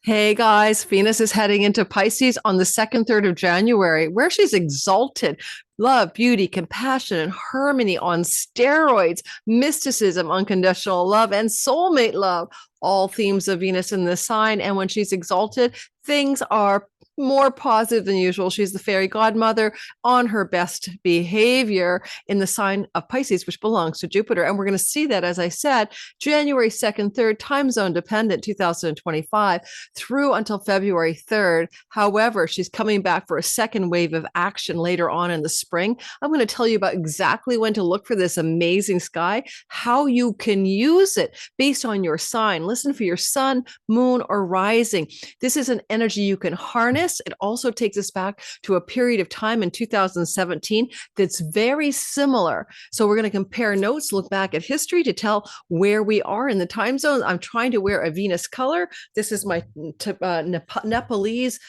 Hey guys, Venus is heading into Pisces on the 2nd, 3rd of January, where she's exalted. Love, beauty, compassion, and harmony on steroids, mysticism, unconditional love, and soulmate love. All themes of Venus in this sign. And when she's exalted, things are more positive than usual. She's the fairy godmother on her best behavior in the sign of Pisces, which belongs to Jupiter. And we're going to see that, as I said, January 2nd, 3rd, time zone dependent, 2025 through until February 3rd. However, she's coming back for a second wave of action later on in the spring. I'm going to tell you about exactly when to look for this amazing sky, how you can use it based on your sign. Listen for your sun, moon, or rising. This is an energy you can harness. It also takes us back to a period of time in 2017 that's very similar. So we're going to compare notes, look back at history to tell where we are in the time zone. I'm trying to wear a Venus color. This is my Nepalese,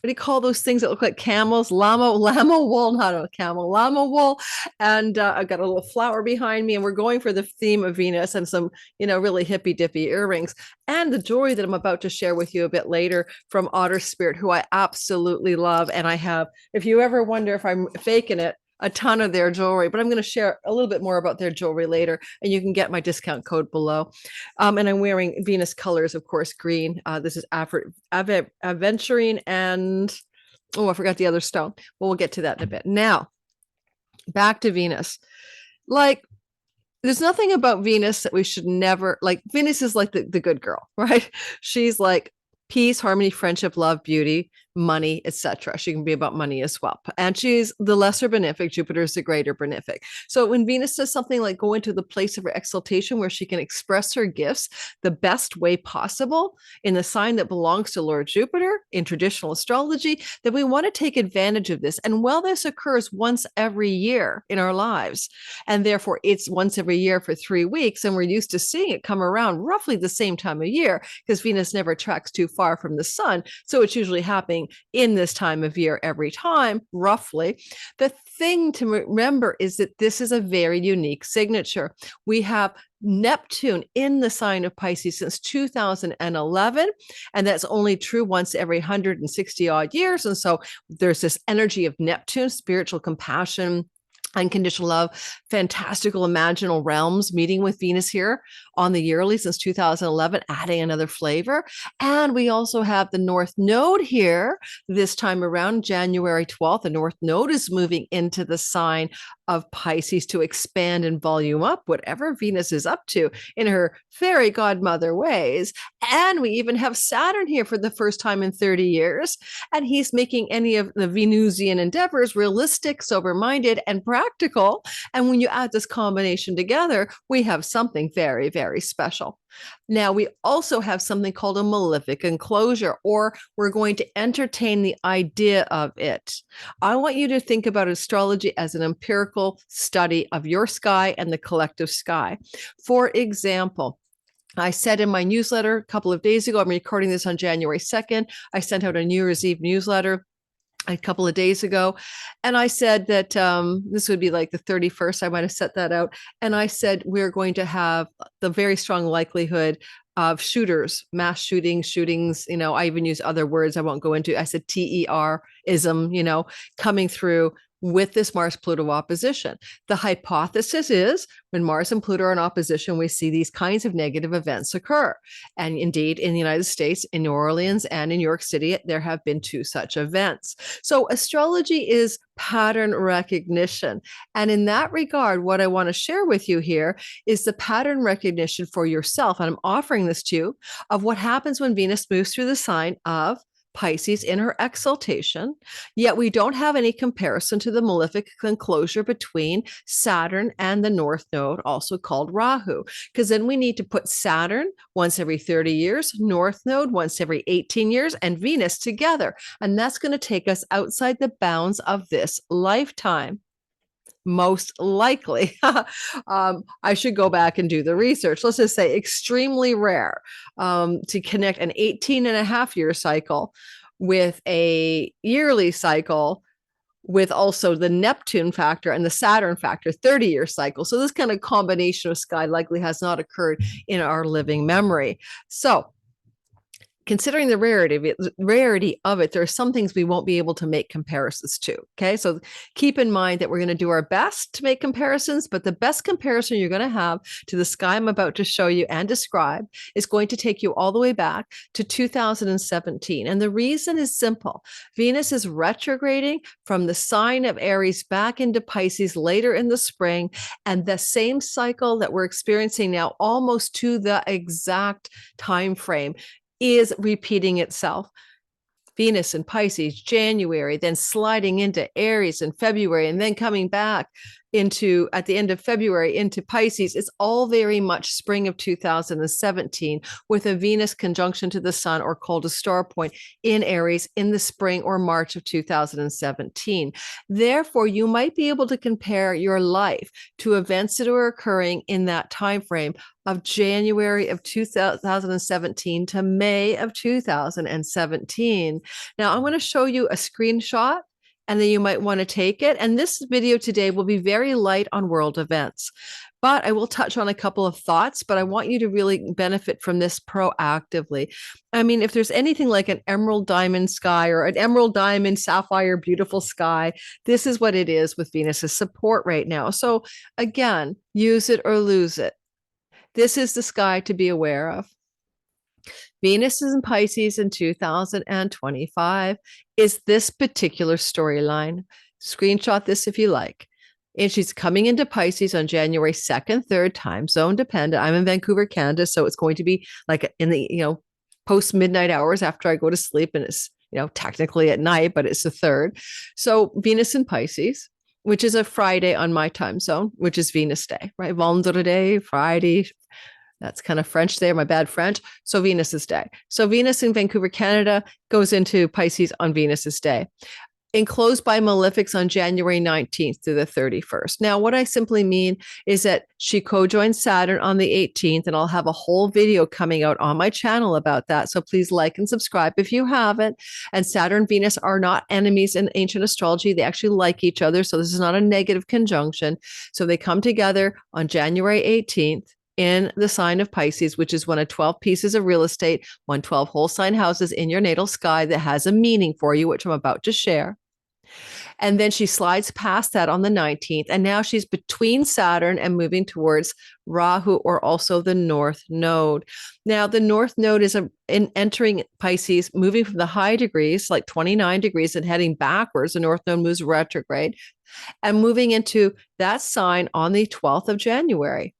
what do you call those things that look like camels? Llama wool, not a camel, llama wool. And I've got a little flower behind me, and we're going for the theme of Venus and some, really hippy dippy earrings. And the jewelry that I'm about to share with you a bit later from Otter Spirit, who I absolutely love. And I have, if you ever wonder if I'm faking it, a ton of their jewelry, but I'm going to share a little bit more about their jewelry later, and you can get my discount code below. And I'm wearing Venus colors, of course, green. This is aventurine and, I forgot the other stone. Well, we'll get to that in a bit. Now, back to Venus. There's nothing about Venus that we should never, Venus is like the good girl, right? She's like peace, harmony, friendship, love, beauty, money, etc. She can be about money as well. And she's the lesser benefic. Jupiter is the greater benefic. So when Venus does something like go into the place of her exaltation where she can express her gifts the best way possible in the sign that belongs to Lord Jupiter in traditional astrology, then we want to take advantage of this. And while this occurs once every year in our lives, and therefore it's once every year for 3 weeks, and we're used to seeing it come around roughly the same time of year because Venus never tracks too far from the sun. So it's usually happening in this time of year every time, roughly. The thing to remember is that this is a very unique signature. We have Neptune in the sign of Pisces since 2011, and that's only true once every 160 odd years. And so there's this energy of Neptune, spiritual compassion, unconditional love, fantastical imaginal realms meeting with Venus here on the yearly since 2011, adding another flavor. And we also have the North Node here this time around, January 12th. The North Node is moving into the sign of Pisces to expand and volume up whatever Venus is up to in her fairy godmother ways. And we even have Saturn here for the first time in 30 years. And he's making any of the Venusian endeavors realistic, sober-minded, and practical. And when you add this combination together, we have something very, very special. Now, we also have something called a malefic enclosure, or we're going to entertain the idea of it. I want you to think about astrology as an empirical study of your sky and the collective sky. For example, I said in my newsletter a couple of days ago, I'm recording this on January 2nd. I sent out a New Year's Eve newsletter a couple of days ago. And I said that this would be like the 31st. I might have set that out. And I said, we're going to have the very strong likelihood of shooters, mass shootings, I even use other words I won't go into. I said TER-ism, coming through with this Mars-Pluto opposition. The hypothesis is when Mars and Pluto are in opposition, we see these kinds of negative events occur. And indeed, in the United States, in New Orleans and in New York City, there have been 2 such events. So astrology is pattern recognition. And in that regard, what I want to share with you here is the pattern recognition for yourself. And I'm offering this to you of what happens when Venus moves through the sign of Pisces in her exaltation, yet we don't have any comparison to the malefic enclosure between Saturn and the North Node, also called Rahu, because then we need to put Saturn once every 30 years, North Node once every 18 years, and Venus together. And that's going to take us outside the bounds of this lifetime. Most likely. I should go back and do the research. Let's just say extremely rare to connect an 18.5-year cycle with a yearly cycle with also the Neptune factor and the Saturn factor, 30-year cycle. So this kind of combination of sky likely has not occurred in our living memory. So considering the rarity of it, there are some things we won't be able to make comparisons to. Okay. So keep in mind that we're going to do our best to make comparisons, but the best comparison you're going to have to the sky I'm about to show you and describe is going to take you all the way back to 2017. And the reason is simple. Venus is retrograding from the sign of Aries back into Pisces later in the spring. And the same cycle that we're experiencing now, almost to the exact time frame, is repeating itself. Venus in Pisces, January, then sliding into Aries in February, and then coming back into, at the end of February, into Pisces. It's all very much spring of 2017 with a Venus conjunction to the sun or coldest star point in Aries in the spring or March of 2017. Therefore, you might be able to compare your life to events that are occurring in that time frame of January of 2017 to May of 2017. Now, I'm going to show you a screenshot, and then you might want to take it. And this video today will be very light on world events, but I will touch on a couple of thoughts, but I want you to really benefit from this proactively. I mean, if there's anything like an emerald diamond sky or an emerald diamond sapphire beautiful sky, this is what it is with Venus's support right now. So again, use it or lose it. This is the sky to be aware of. Venus is in Pisces in 2025 is this particular storyline. Screenshot this if you like. And she's coming into Pisces on January 2nd, 3rd, time zone dependent. I'm in Vancouver, Canada, so it's going to be like in the, post midnight hours after I go to sleep, and it's, technically at night, but it's the 3rd. So Venus in Pisces, which is a Friday on my time zone, which is Venus Day, right? Vendredi, Friday. That's kind of French there, my bad French. So Venus's day. So Venus in Vancouver, Canada goes into Pisces on Venus's day. Enclosed by malefics on January 19th to the 31st. Now, what I simply mean is that she co-joins Saturn on the 18th, and I'll have a whole video coming out on my channel about that. So please like and subscribe if you haven't. And Saturn and Venus are not enemies in ancient astrology. They actually like each other. So this is not a negative conjunction. So they come together on January 18th. In the sign of Pisces, which is one of 12 pieces of real estate, 112 whole sign houses in your natal sky that has a meaning for you, which I'm about to share. And then she slides past that on the 19th. And now she's between Saturn and moving towards Rahu, or also the North Node. Now, the North Node is entering Pisces, moving from the high degrees, like 29 degrees, and heading backwards. The North Node moves retrograde and moving into that sign on the 12th of January.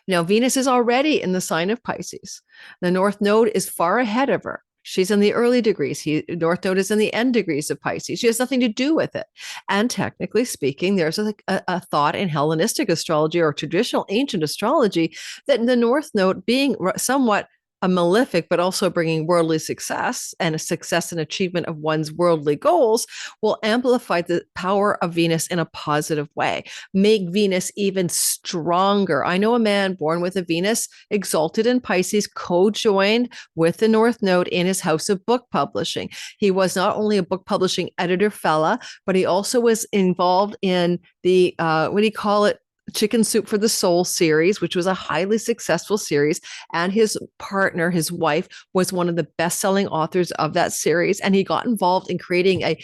Now, Venus is already in the sign of Pisces. The North Node is far ahead of her. She's in the early degrees. North Node is in the end degrees of Pisces. She has nothing to do with it. And technically speaking, there's a thought in Hellenistic astrology or traditional ancient astrology that the North Node, being somewhat a malefic, but also bringing worldly success and a success and achievement of one's worldly goals, will amplify the power of Venus in a positive way, make Venus even stronger. I know a man born with a Venus exalted in Pisces, co-joined with the North Node in his house of book publishing. He was not only a book publishing editor fella, but he also was involved in the, what do you call it? Chicken Soup for the Soul series, which was a highly successful series. And his partner, his wife, was one of the best-selling authors of that series. And he got involved in creating a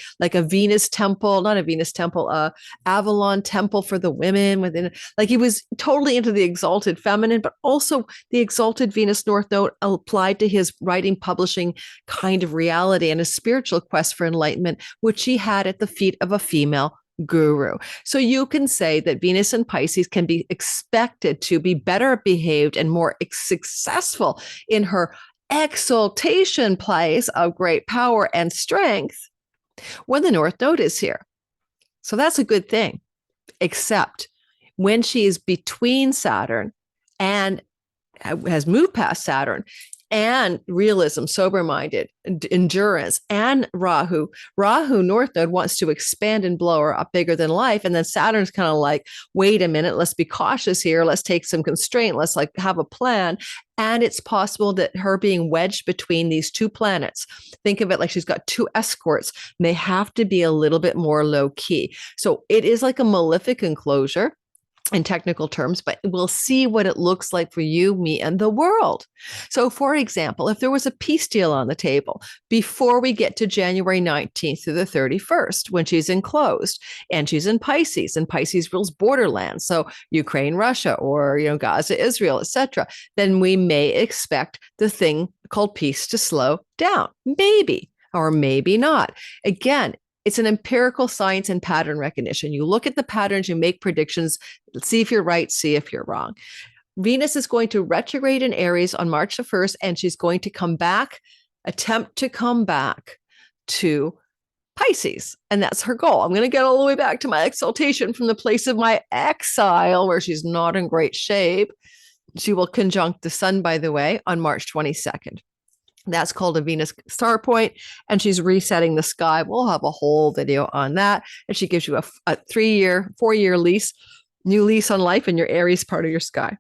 Venus temple, not a Venus temple, Avalon temple for the women within. Like, he was totally into the exalted feminine, but also the exalted Venus North Node applied to his writing, publishing kind of reality and a spiritual quest for enlightenment, which he had at the feet of a female guru. So you can say that Venus and Pisces can be expected to be better behaved and more successful in her exaltation place of great power and strength when the North Node is here. So that's a good thing, except when she is between Saturn and has moved past Saturn, and realism, sober-minded, endurance, and Rahu. Rahu, North Node, wants to expand and blow her up bigger than life. And then Saturn's kind of like, wait a minute, let's be cautious here. Let's take some constraint. Let's have a plan. And it's possible that her being wedged between these two planets, think of it like she's got two escorts, may have to be a little bit more low key. So it is like a malefic enclosure. in technical terms, but we'll see what it looks like for you, me, and the world. So, for example, if there was a peace deal on the table before we get to January 19th through the 31st, when she's enclosed and she's in Pisces, and Pisces rules borderlands, so Ukraine, Russia, or Gaza, Israel, etc., then we may expect the thing called peace to slow down, maybe, or maybe not. Again, it's an empirical science and pattern recognition. You look at the patterns, you make predictions, see if you're right, see if you're wrong. Venus is going to retrograde in Aries on March the 1st, and she's going to come back, attempt to come back to Pisces. And that's her goal. I'm going to get all the way back to my exaltation from the place of my exile, where she's not in great shape. She will conjunct the sun, by the way, on March 22nd. That's called a Venus star point, and she's resetting the sky. We'll have a whole video on that. And she gives you a 4-year lease, new lease on life in your Aries part of your sky.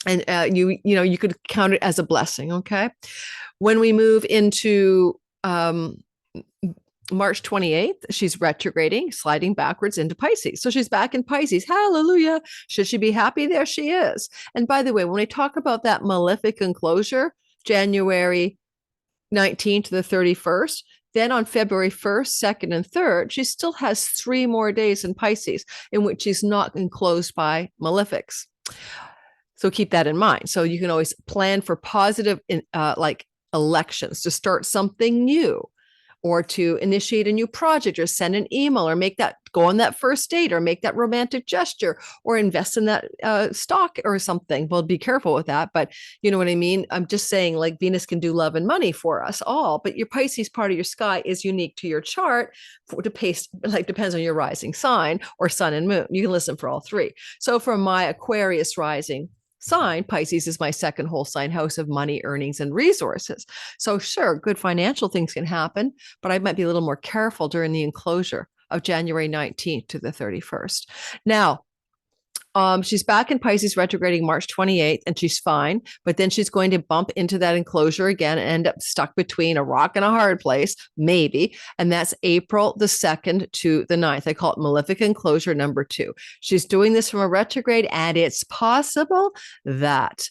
And you could count it as a blessing. Okay. When we move into March 28th, she's retrograding, sliding backwards into Pisces. So she's back in Pisces. Hallelujah. Should she be happy? There she is. And by the way, when we talk about that malefic enclosure, January 19th to the 31st, then on February 1st, 2nd, and 3rd, she still has 3 more days in Pisces in which she's not enclosed by malefics. So keep that in mind. So you can always plan for positive like elections, to start something new, or to initiate a new project, or send an email, or go on that first date, or make that romantic gesture, or invest in that stock or something. Well, be careful with that, but you know what I mean? I'm just saying, like, Venus can do love and money for us all, but your Pisces part of your sky is unique to your chart depends on your rising sign or sun and moon. You can listen for all 3. So for my Aquarius rising sign, Pisces is my second whole sign house of money, earnings, and resources. So sure, good financial things can happen, but I might be a little more careful during the enclosure of January 19th to the 31st. Now, she's back in Pisces retrograding March 28th, and she's fine, but then she's going to bump into that enclosure again and end up stuck between a rock and a hard place, maybe. And that's April the 2nd to the 9th. I call it Malefic Enclosure number 2. She's doing this from a retrograde, and it's possible that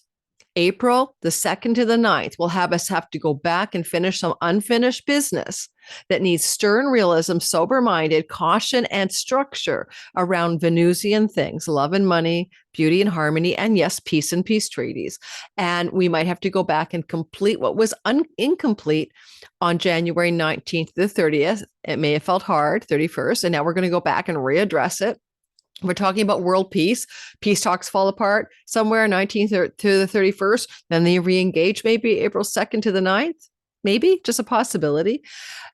April the 2nd to the 9th will have us have to go back and finish some unfinished business that needs stern realism, sober-minded, caution, and structure around Venusian things, love and money, beauty and harmony, and yes, peace and peace treaties. And we might have to go back and complete what was incomplete on January 19th to the 30th. It may have felt hard, 31st, and now we're going to go back and readdress it. We're talking about world peace. Peace talks fall apart somewhere 19th to the 31st. Then they re-engage maybe April 2nd to the 9th. Maybe, just a possibility.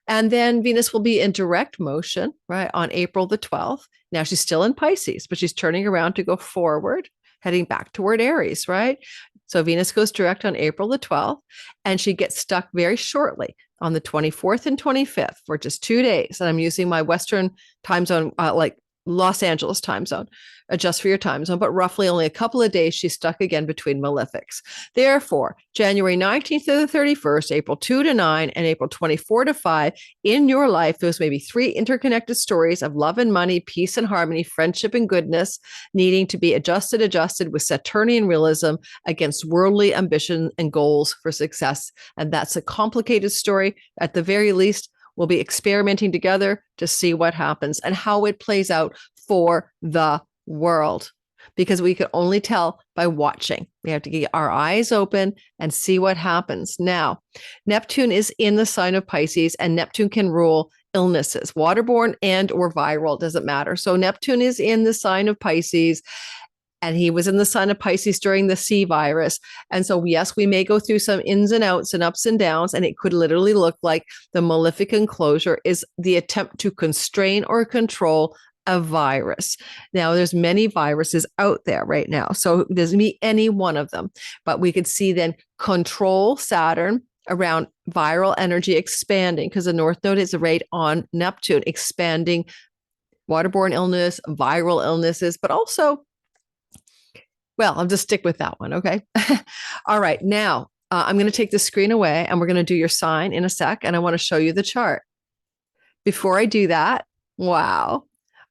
And then Venus will be in direct motion, right, on April the 12th. Now she's still in Pisces, but she's turning around to go forward, heading back toward Aries, right? So Venus goes direct on April the 12th, and she gets stuck very shortly on the 24th and 25th for just 2 days. And I'm using my Western time zone, like Los Angeles time zone, adjust for your time zone, but roughly only a couple of days she's stuck again between malefics. Therefore, January 19th to the 31st, April 2 to 9, and April 24 to 5, in your life, those may be 3 interconnected stories of love and money, peace and harmony, friendship and goodness, needing to be adjusted with Saturnian realism against worldly ambition and goals for success. And that's a complicated story. At the very least, we'll be experimenting together to see what happens and how it plays out for the world, because we can only tell by watching. We have to get our eyes open and see what happens. Now, Neptune is in the sign of Pisces, and Neptune can rule illnesses, waterborne and or viral, doesn't matter. So Neptune is in the sign of Pisces, and he was in the sign of Pisces during the C virus. And so, yes, we may go through some ins and outs and ups and downs, and it could literally look like the Malefic Enclosure is the attempt to constrain or control a virus. Now, there's many viruses out there right now, so it doesn't mean any one of them, but we could see then control Saturn around viral energy expanding, because the North Node is right on Neptune, expanding waterborne illness, viral illnesses, but also, well, I'll just stick with that one. Okay. All right. Now I'm going to take the screen away, and we're going to do your sign in a sec. And I want to show you the chart. Before I do that, wow,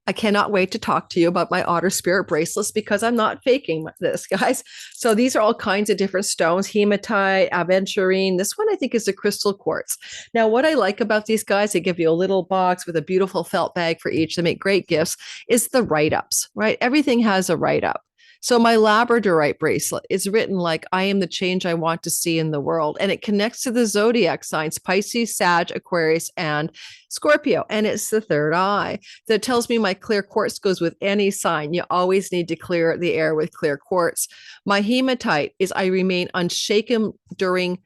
I cannot wait to talk to you about my Otter spirit bracelets because I'm not faking this, guys. So these are all kinds of different stones, hematite, aventurine. This one I think is a crystal quartz. Now, what I like about these guys, they give you a little box with a beautiful felt bag for each. They make great gifts, is the write-ups, right? Everything has a write-up. So my Labradorite bracelet is written like, I am the change I want to see in the world. And it connects to the zodiac signs, Pisces, Sag, Aquarius, and Scorpio. And it's the third eye that tells me my clear quartz goes with any sign. You always need to clear the air with clear quartz. My hematite is I remain unshaken during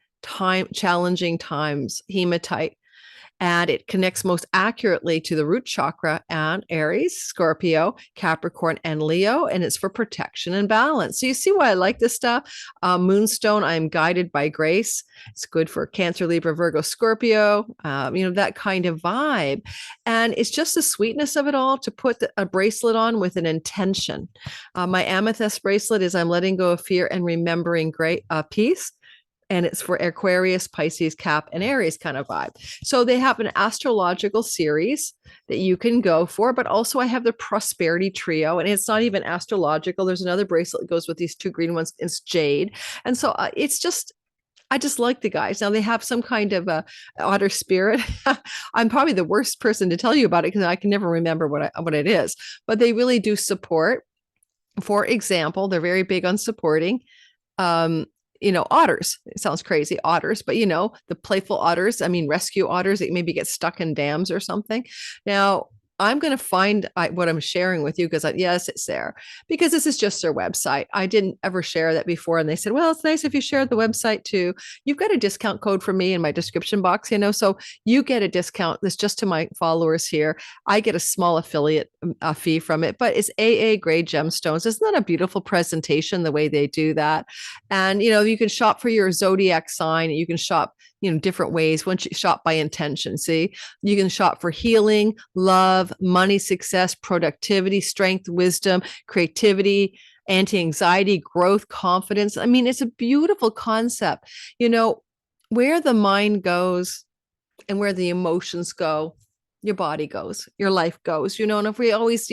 challenging times, hematite. And it connects most accurately to the root chakra and Aries, Scorpio, Capricorn, and Leo. And it's for protection and balance. So you see why I like this stuff. Moonstone, I'm guided by grace. It's good for Cancer, Libra, Virgo, Scorpio, that kind of vibe. And it's just the sweetness of it all to put a bracelet on with an intention. My amethyst bracelet is I'm letting go of fear and remembering great peace. And it's for Aquarius, Pisces, Cap, and Aries kind of vibe. So they have an astrological series that you can go for, but also I have the prosperity trio, and it's not even astrological. There's another bracelet that goes with these two green ones. It's jade. And so it's just, I just like the guys. Now they have some kind of a otter spirit. I'm probably the worst person to tell you about it because I can never remember what it is, but they really do support. For example, they're very big on supporting, otters. It sounds crazy, otters, but the playful otters, rescue otters that maybe get stuck in dams or something. Now, I'm going to find what I'm sharing with you because yes, it's there because this is just their website. I didn't ever share that before. And they said, well, it's nice if you share the website too. You've got a discount code for me in my description box, so you get a discount. That's just to my followers here. I get a small affiliate fee from it, but it's AA grade gemstones. Isn't that a beautiful presentation, the way they do that? And, you can shop for your zodiac sign. You can shop different ways. Once you shop by intention, see, you can shop for healing, love, money, success, productivity, strength, wisdom, creativity, anti-anxiety, growth, confidence. It's a beautiful concept. Where the mind goes and where the emotions go, your body goes, your life goes, and if we always,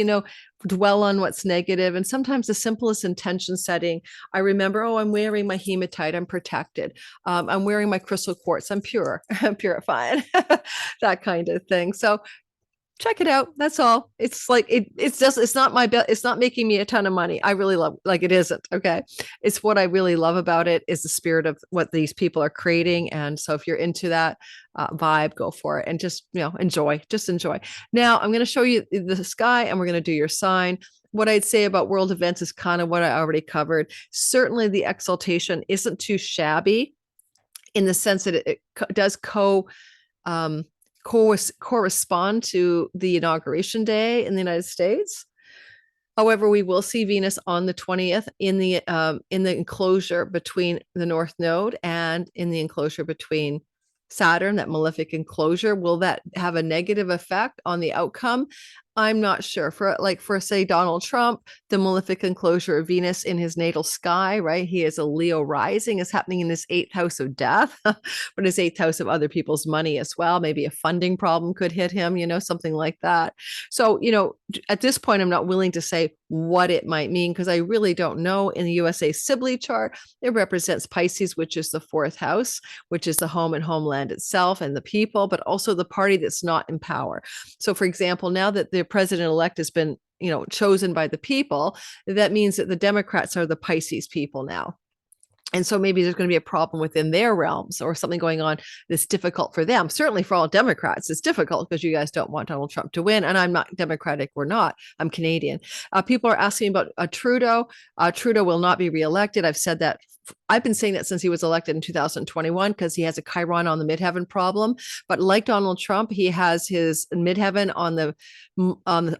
dwell on what's negative, and sometimes the simplest intention setting, I remember, I'm wearing my hematite, I'm protected. I'm wearing my crystal quartz, I'm pure, I'm purified, that kind of thing. So check it out. That's all. It's like, it's not it's not making me a ton of money. I really love, it isn't. Okay. It's what I really love about it is the spirit of what these people are creating. And so if you're into that vibe, go for it and just, enjoy. Now I'm going to show you the sky and we're going to do your sign. What I'd say about world events is kind of what I already covered. Certainly the exaltation isn't too shabby in the sense that it does correspond to the Inauguration Day in the United States. However, we will see Venus on the 20th in the enclosure between the North Node and in the enclosure between Saturn, that malefic enclosure. Will that have a negative effect on the outcome? I'm not sure. For say Donald Trump, the malefic enclosure of Venus in his natal sky, right? He is a Leo rising, is happening in his 8th house of death, but his 8th house of other people's money as well. Maybe a funding problem could hit him, something like that. So, at this point, I'm not willing to say what it might mean because I really don't know. In the USA Sibley chart, it represents Pisces, which is the 4th house, which is the home and homeland itself and the people, but also the party that's not in power. So, for example, now that the president-elect has been, chosen by the people, that means that the Democrats are the Pisces people now. And so maybe there's going to be a problem within their realms or something going on that's difficult for them. Certainly for all Democrats, it's difficult because you guys don't want Donald Trump to win. And I'm not Democratic. We're not. I'm Canadian. People are asking about Trudeau. Trudeau will not be reelected. I've said that. I've been saying that since he was elected in 2021 because he has a Chiron on the midheaven problem. But like Donald Trump, he has his midheaven on the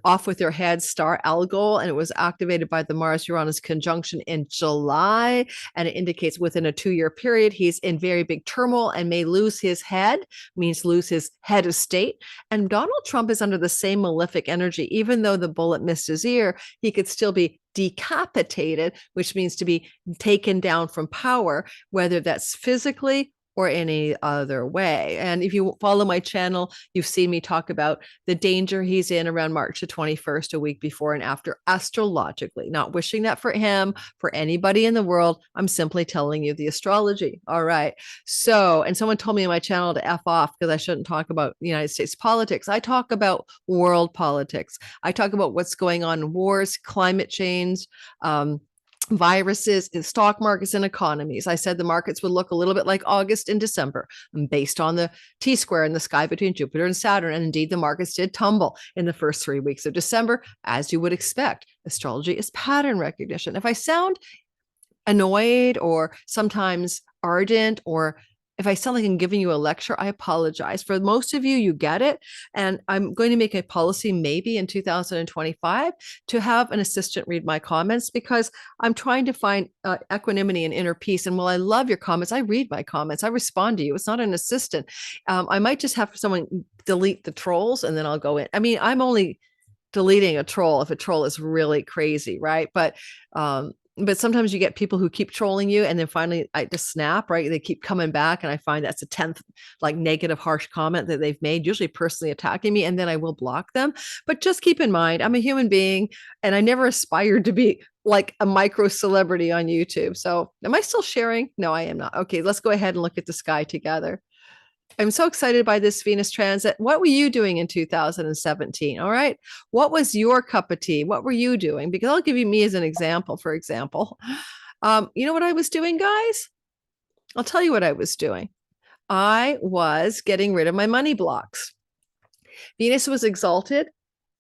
off with their head star Algol, and it was activated by the Mars-Uranus conjunction in July. And it indicates within a 2-year period, he's in very big turmoil and may lose his head, means lose his head of state. And Donald Trump is under the same malefic energy. Even though the bullet missed his ear, he could still be decapitated, which means to be taken down from power, whether that's physically or any other way. And if you follow my channel, you've seen me talk about the danger he's in around March the 21st, a week before and after, astrologically. Not wishing that for him, for anybody in the world. I'm simply telling you the astrology. All right. So, and someone told me on my channel to F off because I shouldn't talk about the United States politics. I talk about world politics. I talk about what's going on in wars, climate change, viruses in stock markets and economies. I said the markets would look a little bit like August and December, based on the T-square in the sky between Jupiter and Saturn. And indeed, the markets did tumble in the first 3 weeks of December, as you would expect. Astrology is pattern recognition. If I sound annoyed or sometimes ardent, or if I sound like I'm giving you a lecture, I apologize. For most of you, you get it. And I'm going to make a policy maybe in 2025 to have an assistant read my comments, because I'm trying to find equanimity and inner peace. And while I love your comments, I read my comments. I respond to you. It's not an assistant. I might just have someone delete the trolls and then I'll go in. I mean, I'm only deleting a troll if a troll is really crazy, right? But sometimes you get people who keep trolling you, and then finally I just snap, right? They keep coming back, and I find that's a 10th like negative, harsh comment that they've made, usually personally attacking me, and then I will block them. But just keep in mind, I'm a human being, and I never aspired to be like a micro celebrity on YouTube. So am I still sharing? No, I am not. Okay, let's go ahead and look at the sky together. I'm so excited by this Venus transit. What were you doing in 2017? All right. What was your cup of tea? What were you doing? Because I'll give you me as an example, for example. You know what I was doing, guys? I'll tell you what I was doing. I was getting rid of my money blocks. Venus was exalted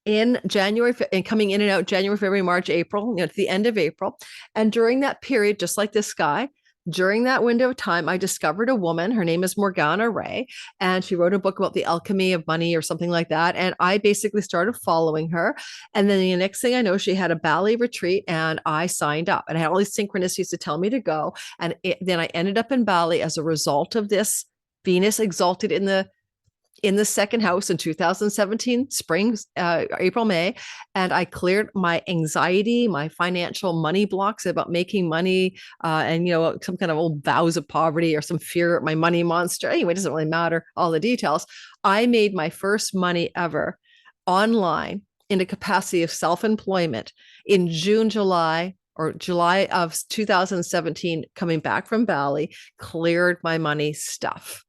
in January and coming in and out January, February, March, April, to the end of April. And during that period, just like this guy, during that window of time, I discovered a woman. Her name is Morgana Ray, and she wrote a book about the alchemy of money or something like that. And I basically started following her. And then the next thing I know, she had a Bali retreat, and I signed up. And I had all these synchronicities to tell me to go. And then I ended up in Bali as a result of this Venus exalted in the second house in 2017, spring, April, May. And I cleared my anxiety, my financial money blocks about making money, and, some kind of old vows of poverty or some fear, my money monster. Anyway, it doesn't really matter, all the details. I made my first money ever online in the capacity of self-employment in July of 2017, coming back from Bali, cleared my money stuff.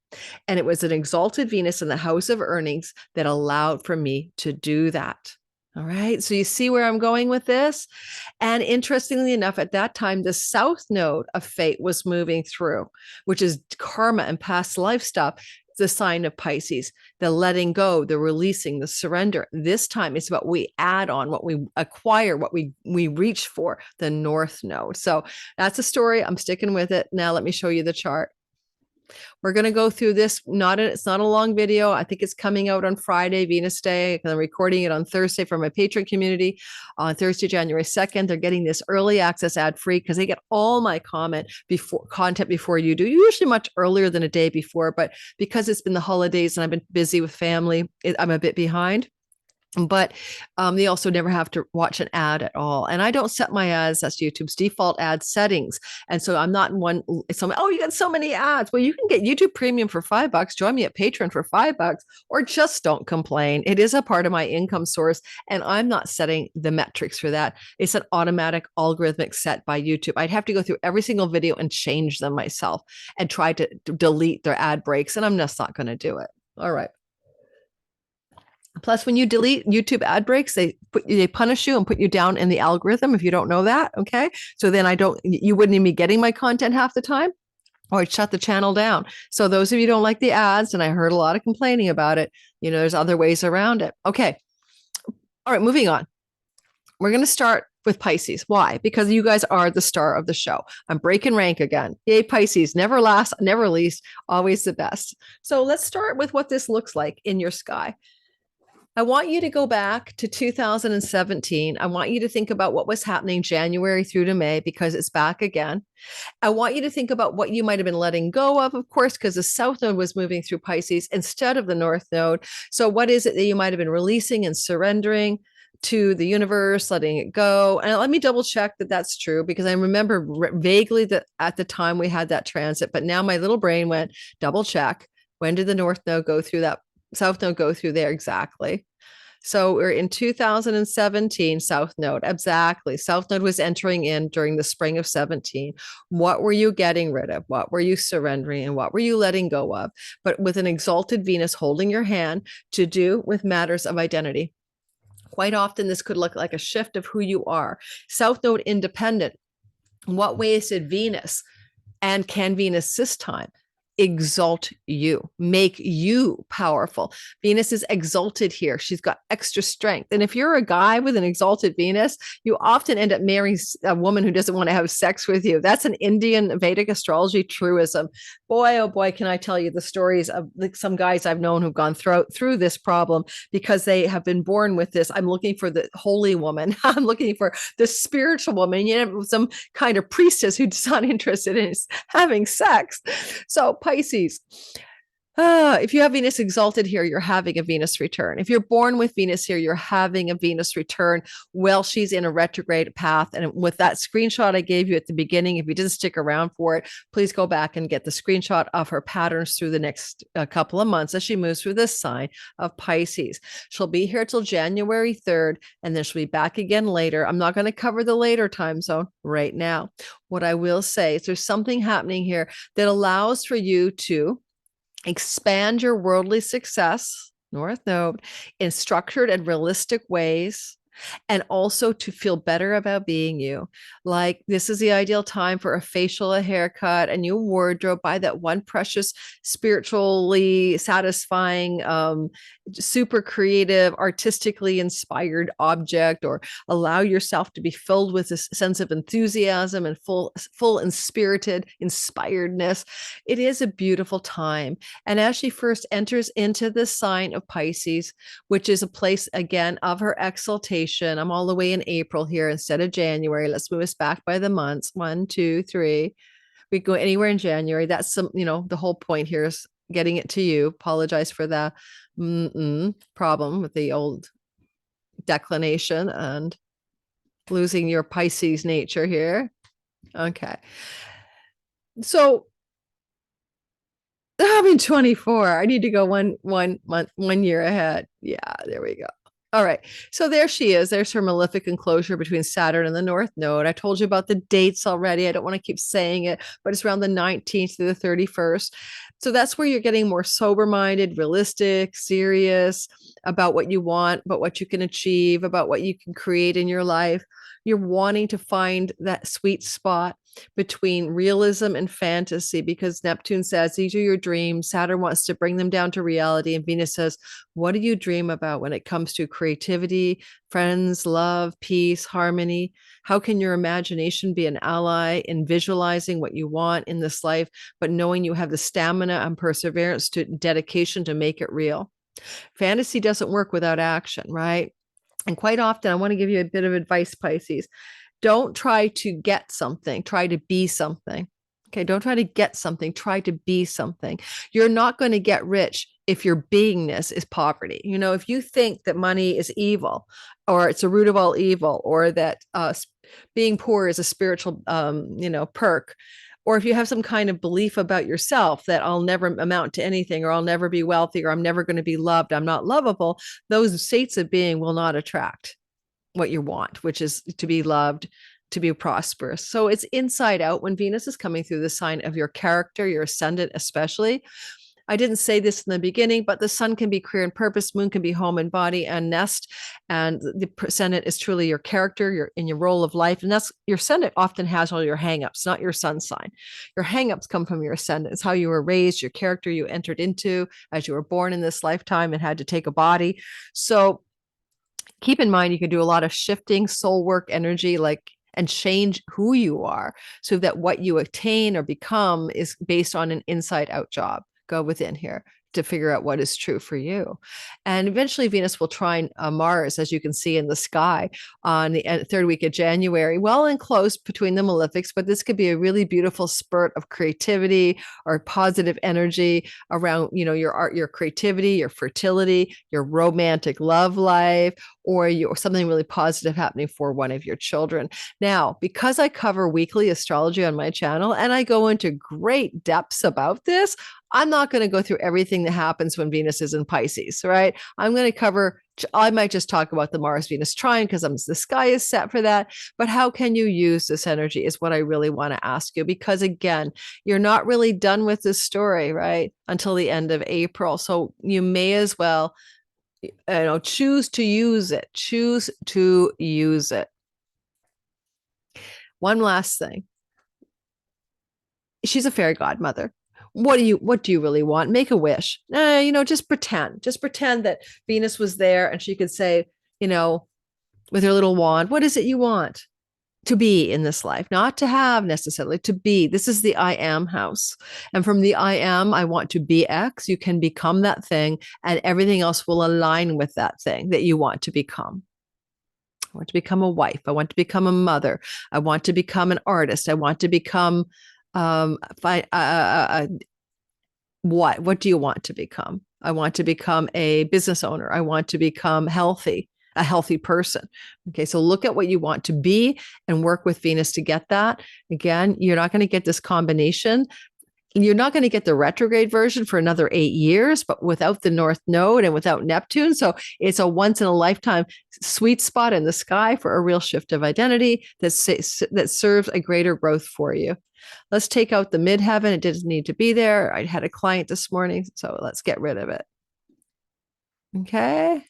And it was an exalted Venus in the house of earnings that allowed for me to do that. All right. So you see where I'm going with this? And interestingly enough, at that time, the South Node of fate was moving through, which is karma and past life stuff. The sign of Pisces, the letting go, the releasing, the surrender. This time it's what we add on, what we acquire, what we reach for, the North Node. So that's a story. I'm sticking with it. Now let me show you the chart. We're going to go through this. It's not a long video. I think it's coming out on Friday, Venus Day. I'm recording it on Thursday for my patron community on Thursday, January 2nd. They're getting this early access ad free because they get all my content before you do, usually much earlier than a day before. But because it's been the holidays and I've been busy with family, I'm a bit behind. But they also never have to watch an ad at all. And I don't set my ads. That's YouTube's default ad settings. And so I'm not in one. You got so many ads. Well, you can get YouTube Premium for $5. Join me at Patreon for $5, or just don't complain. It is a part of my income source, and I'm not setting the metrics for that. It's an automatic algorithmic set by YouTube. I'd have to go through every single video and change them myself and try to delete their ad breaks. And I'm just not going to do it. All right. Plus, when you delete YouTube ad breaks, they punish you and put you down in the algorithm if you don't know that. Okay. So then you wouldn't even be getting my content half the time, or I'd shut the channel down. So those of you who don't like the ads, and I heard a lot of complaining about it, there's other ways around it. Okay. All right. Moving on. We're going to start with Pisces. Why? Because you guys are the star of the show. I'm breaking rank again. Yay, Pisces. Never last, never least, always the best. So let's start with what this looks like in your sky. I want you to go back to 2017. I want you to think about what was happening January through to May, because it's back again. I want you to think about what you might have been letting go of course, because the South Node was moving through Pisces instead of the North Node. So what is it that you might have been releasing and surrendering? to the universe, letting it go. And let me double check that that's true, because I remember vaguely that at the time we had that transit, but now my little brain went double check. When did the North Node go through that? South Node go through there exactly. So we're in 2017, South Node. Exactly. South Node was entering in during the spring of 17. What were you getting rid of? What were you surrendering? And what were you letting go of? But with an exalted Venus holding your hand to do with matters of identity. Quite often, this could look like a shift of who you are. South Node independent. What ways did Venus and can Venus this time exalt you, make you powerful? Venus is exalted here. She's got extra strength. And if you're a guy with an exalted Venus, you often end up marrying a woman who doesn't want to have sex with you. That's an Indian Vedic astrology truism. Boy, oh boy, can I tell you the stories of like some guys I've known who've gone through this problem because they have been born with this. I'm looking for the holy woman. I'm looking for the spiritual woman. You know, some kind of priestess who's not interested in having sex. So Pisces, if you have Venus exalted here, you're having a Venus return. If you're born with Venus here, you're having a Venus return while she's in a retrograde path. And with that screenshot I gave you at the beginning, if you didn't stick around for it, please go back and get the screenshot of her patterns through the next couple of months as she moves through this sign of Pisces. She'll be here till January 3rd, and then she'll be back again later. I'm not going to cover the later time zone right now. What I will say is there's something happening here that allows for you to expand your worldly success, North Node, in structured and realistic ways, and also to feel better about being you. Like this is the ideal time for a facial, a haircut, a new wardrobe. Buy that one precious, spiritually satisfying, super creative, artistically inspired object, or allow yourself to be filled with this sense of enthusiasm and full and spirited inspiredness. It is a beautiful time. And as she first enters into the sign of Pisces, which is a place again of her exaltation, I'm all the way in April here instead of January. Let's move us back by the months. 1, 2, 3. We go anywhere in January. That's some, the whole point here is getting it to you. Apologize for the problem with the old declination and losing your Pisces nature here. Okay. So I'm 24. I need to go one year ahead. Yeah, there we go. All right. So there she is. There's her malefic enclosure between Saturn and the North Node. I told you about the dates already. I don't want to keep saying it, but it's around the 19th to the 31st. So that's where you're getting more sober-minded, realistic, serious about what you want, about what you can achieve, about what you can create in your life. You're wanting to find that sweet spot between realism and fantasy, because Neptune says these are your dreams. Saturn wants to bring them down to reality. And Venus says, what do you dream about when it comes to creativity, friends, love, peace, harmony? How can your imagination be an ally in visualizing what you want in this life, but knowing you have the stamina and perseverance to dedication to make it real? Fantasy doesn't work without action, right? And quite often, I want to give you a bit of advice, Pisces. Don't try to get something, try to be something. Okay, don't try to get something, try to be something. You're not going to get rich if your beingness is poverty. If you think that money is evil, or it's a root of all evil, or that being poor is a spiritual, perk, or if you have some kind of belief about yourself that I'll never amount to anything, or I'll never be wealthy, or I'm never going to be loved, I'm not lovable, those states of being will not attract what you want, which is to be loved, to be prosperous. So it's inside out when Venus is coming through the sign of your character, your ascendant especially. I didn't say this in the beginning, but the sun can be career and purpose, moon can be home and body and nest, and the ascendant is truly your character, your in your role of life. And that's your ascendant often has all your hangups, not your sun sign. Your hangups come from your ascendant. It's how you were raised, your character you entered into as you were born in this lifetime and had to take a body. So keep in mind, you can do a lot of shifting soul work energy, and change who you are so that what you attain or become is based on an inside out job. Go within here to figure out what is true for you. And eventually Venus will trine Mars, as you can see in the sky, on the third week of January, well and close between the malefics, but this could be a really beautiful spurt of creativity or positive energy around, your art, your creativity, your fertility, your romantic love life, or something really positive happening for one of your children. Now, because I cover weekly astrology on my channel and I go into great depths about this, I'm not going to go through everything that happens when Venus is in Pisces, right? I'm going to cover, I might just talk about the Mars Venus trine because the sky is set for that. But how can you use this energy is what I really want to ask you, because again, you're not really done with this story, right? Until the end of April. So you may as well, choose to use it. Choose to use it. One last thing. She's a fairy godmother. What do you really want? Make a wish. Just pretend that Venus was there and she could say, with her little wand, what is it you want to be in this life? Not to have necessarily, to be. This is the I am house. And from the I am, I want to be X. You can become that thing and everything else will align with that thing that you want to become. I want to become a wife. I want to become a mother. I want to become an artist. I want to become what do you want to become? I want to become a business owner. I want to become a healthy person. Okay, so look at what you want to be and work with Venus to get that. Again, you're not going to get this combination. You're not going to get the retrograde version for another 8 years, but without the North Node and without Neptune. So it's a once in a lifetime sweet spot in the sky for a real shift of identity that serves a greater growth for you. Let's take out the midheaven. It didn't need to be there. I had a client this morning, so let's get rid of it. Okay.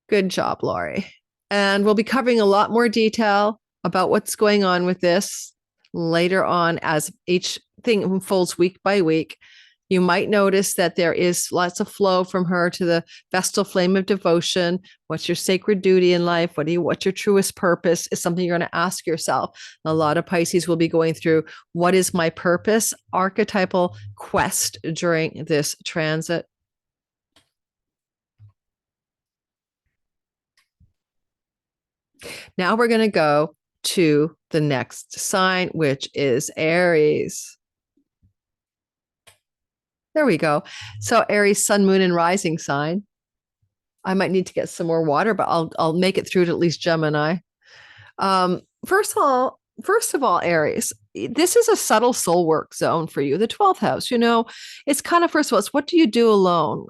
Good job, Laurie. And we'll be covering a lot more detail about what's going on with this later on as each thing unfolds week by week. You might notice that there is lots of flow from her to the Vestal flame of devotion. What's your sacred duty in life? What's your truest purpose is something you're going to ask yourself. A lot of Pisces will be going through, what is my purpose? Archetypal quest during this transit. Now we're going to go to the next sign, which is Aries. There we go. So Aries, sun, moon, and rising sign. I might need to get some more water, but I'll make it through to at least Gemini. First of all, Aries, this is a subtle soul work zone for you. The 12th house, it's kind of, first of all, it's what do you do alone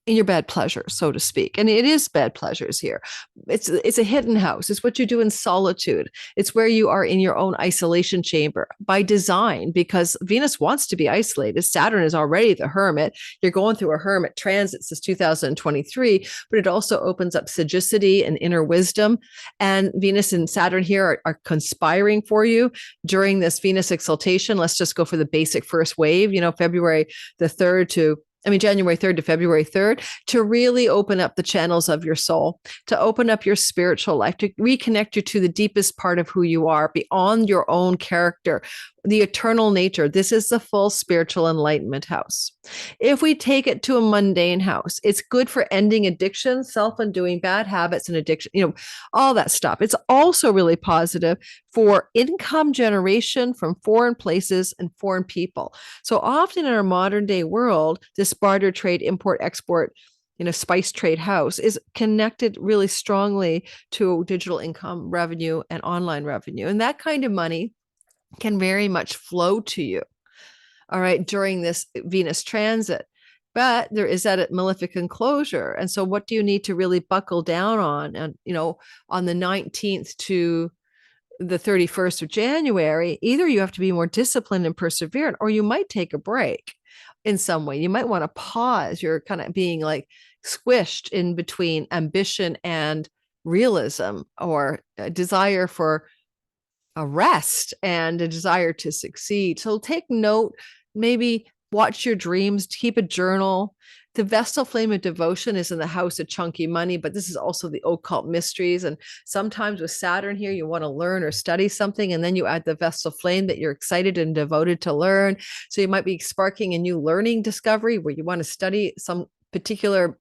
in your bad pleasures, so to speak. And it is bad pleasures here. It's a hidden house. It's what you do in solitude. It's where you are in your own isolation chamber by design, because Venus wants to be isolated. Saturn is already the hermit. You're going through a hermit transit since 2023, but it also opens up sagacity and inner wisdom. And Venus and Saturn here are conspiring for you during this Venus exaltation. Let's just go for the basic first wave, January 3rd to February 3rd, to really open up the channels of your soul, to open up your spiritual life, to reconnect you to the deepest part of who you are beyond your own character, the eternal nature. This is the full spiritual enlightenment house. If we take it to a mundane house, it's good for ending addiction, self-undoing bad habits and addiction, all that stuff. It's also really positive for income generation from foreign places and foreign people. So often in our modern day world, this barter trade, import, export, spice trade house is connected really strongly to digital income revenue and online revenue. And that kind of money can very much flow to you, all right, during this Venus transit. But there is that Malefic Enclosure. And so what do you need to really buckle down on? And, on the 19th to the 31st of January, either you have to be more disciplined and perseverant, or you might take a break in some way. You might want to pause. You're kind of being like squished in between ambition and realism, or a desire for a rest and a desire to succeed. So take note, maybe watch your dreams, keep a journal. The Vestal flame of devotion is in the house of chunky money, but this is also the occult mysteries. And sometimes with Saturn here, you want to learn or study something, and then you add the Vestal flame that you're excited and devoted to learn. So you might be sparking a new learning discovery where you want to study some particular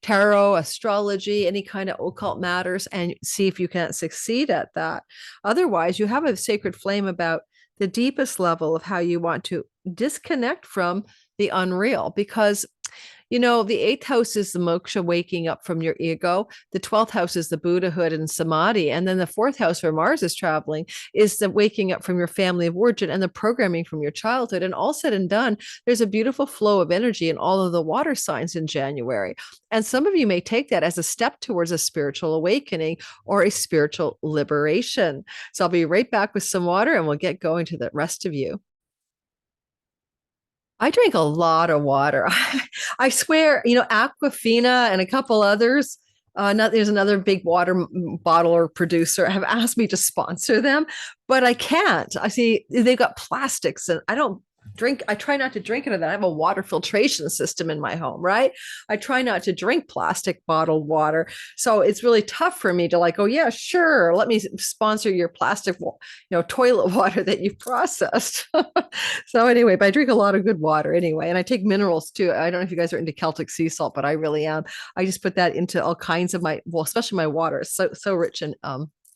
tarot, astrology, any kind of occult matters, and see if you can succeed at that. Otherwise, you have a sacred flame about the deepest level of how you want to disconnect from the unreal, because You know, the eighth house is the moksha, waking up from your ego. The 12th house is the Buddhahood and samadhi. And then the fourth house, where Mars is traveling, is the waking up from your family of origin and the programming from your childhood. And all said and done, there's a beautiful flow of energy in all of the water signs in January. And some of you may take that as a step towards a spiritual awakening or a spiritual liberation. So I'll be right back with some water and we'll get going to the rest of you. I drink a lot of water. I swear, you know, Aquafina and a couple others. There's another big water bottler producer have asked me to sponsor them, but I can't. I see they've got plastics, and I don't drink. I try not to drink it. I have a water filtration system in my home, right? I try not to drink plastic bottled water. So it's really tough for me to like, oh yeah, sure, let me sponsor your plastic, toilet water that you've processed. So anyway, but I drink a lot of good water anyway, and I take minerals too. I don't know if you guys are into Celtic sea salt, but I really am. I just put that into all kinds of especially my water. It's so rich in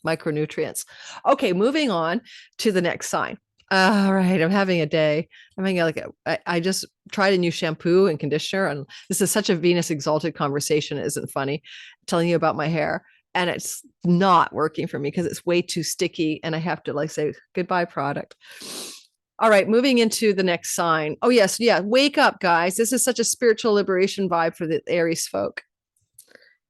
micronutrients. Okay, moving on to the next sign. All right, I'm having a day. I just tried a new shampoo and conditioner, and this is such a Venus exalted conversation. It isn't funny, I'm telling you about my hair, and it's not working for me because it's way too sticky, and I have to say goodbye product. All right, moving into the next sign. Oh yes, yeah, wake up, guys. This is such a spiritual liberation vibe for the Aries folk.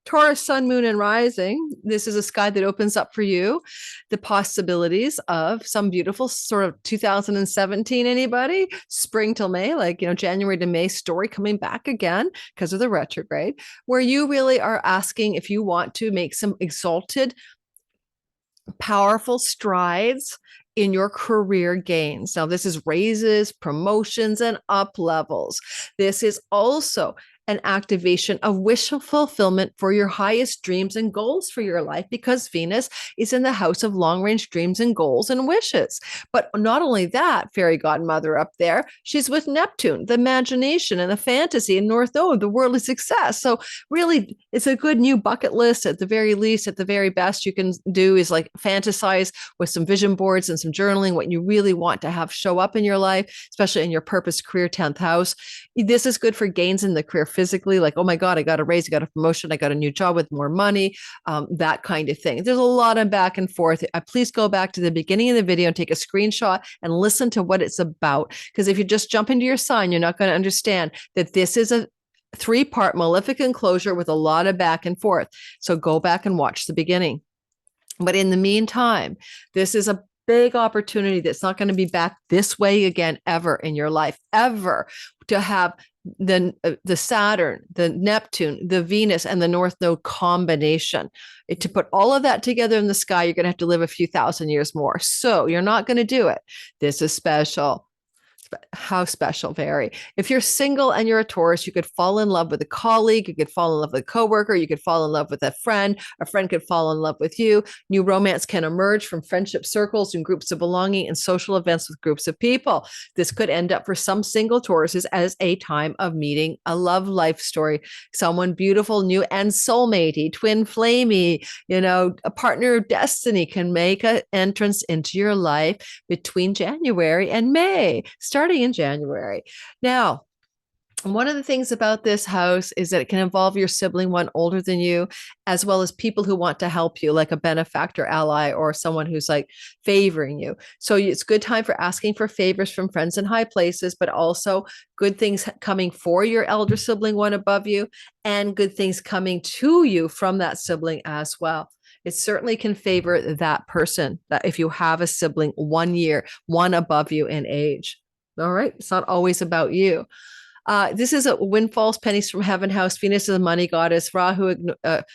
Taurus, sun, moon, and rising. This is a sky that opens up for you the possibilities of some beautiful sort of 2017. Anybody? Spring till May, January to May story coming back again because of the retrograde, where you really are asking if you want to make some exalted, powerful strides in your career gains. Now, this is raises, promotions, and up levels. This is also an activation of wish fulfillment for your highest dreams and goals for your life, because Venus is in the house of long-range dreams and goals and wishes. But not only that, fairy godmother up there, she's with Neptune, the imagination and the fantasy, and North Node, the worldly success. So really, it's a good new bucket list. At the very least, at the very best you can do is fantasize with some vision boards and some journaling what you really want to have show up in your life, especially in your purpose career 10th house. This is good for gains in the career physically, oh my God, I got a raise, I got a promotion, I got a new job with more money, that kind of thing. There's a lot of back and forth. Please go back to the beginning of the video and take a screenshot and listen to what it's about. Because if you just jump into your sign, you're not going to understand that this is a 3-part Malefic Enclosure with a lot of back and forth. So go back and watch the beginning. But in the meantime, this is a big opportunity that's not going to be back this way again ever in your life, ever, to have the Saturn, the Neptune, the Venus, and the North Node combination. To put all of that together in the sky, you're going to have to live a few thousand years more. So you're not going to do it. This is special. How special, very. If you're single and you're a Taurus, you could fall in love with a colleague, you could fall in love with a coworker, you could fall in love with a friend could fall in love with you. New romance can emerge from friendship circles and groups of belonging and social events with groups of people. This could end up for some single Tauruses as a time of meeting a love life story, someone beautiful, new, and soulmatey, twin flamey, a partner of destiny can make an entrance into your life between January and May, starting in January. Now, one of the things about this house is that it can involve your sibling, one older than you, as well as people who want to help you, like a benefactor ally or someone who's favoring you. So it's a good time for asking for favors from friends in high places, but also good things coming for your elder sibling, one above you, and good things coming to you from that sibling as well. It certainly can favor that person, that if you have a sibling 1 year, one above you in age. All right. It's not always about you. This is a windfalls, pennies from heaven house. Venus is a money goddess. Rahu,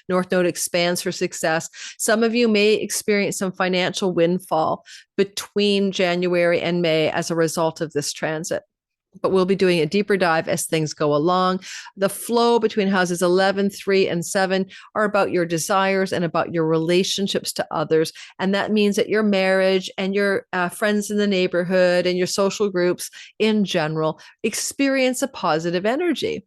North Node, expands for success. Some of you may experience some financial windfall between January and May as a result of this transit. But we'll be doing a deeper dive as things go along. The flow between houses 11, 3, and 7 are about your desires and about your relationships to others. And that means that your marriage and your friends in the neighborhood and your social groups in general experience a positive energy.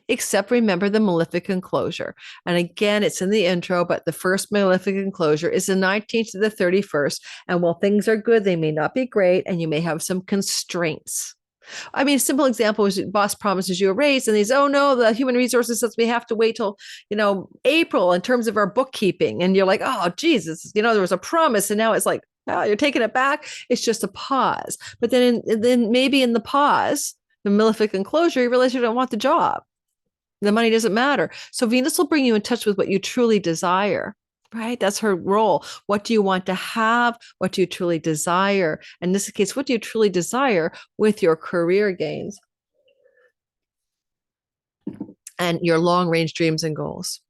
Except remember the Malefic Enclosure. And again, it's in the intro, but the first Malefic Enclosure is the 19th to the 31st. And while things are good, they may not be great, and you may have some constraints. I mean, a simple example is boss promises you a raise and he's, oh no, the human resources says we have to wait till, April in terms of our bookkeeping. And you're like, oh, Jesus, there was a promise. And now it's like, oh, you're taking it back. It's just a pause. But then maybe in the pause, the Malefic Enclosure, you realize you don't want the job. The money doesn't matter. So Venus will bring you in touch with what you truly desire. Right? That's her role. What do you want to have? What do you truly desire? In this case, what do you truly desire with your career gains and your long range dreams and goals?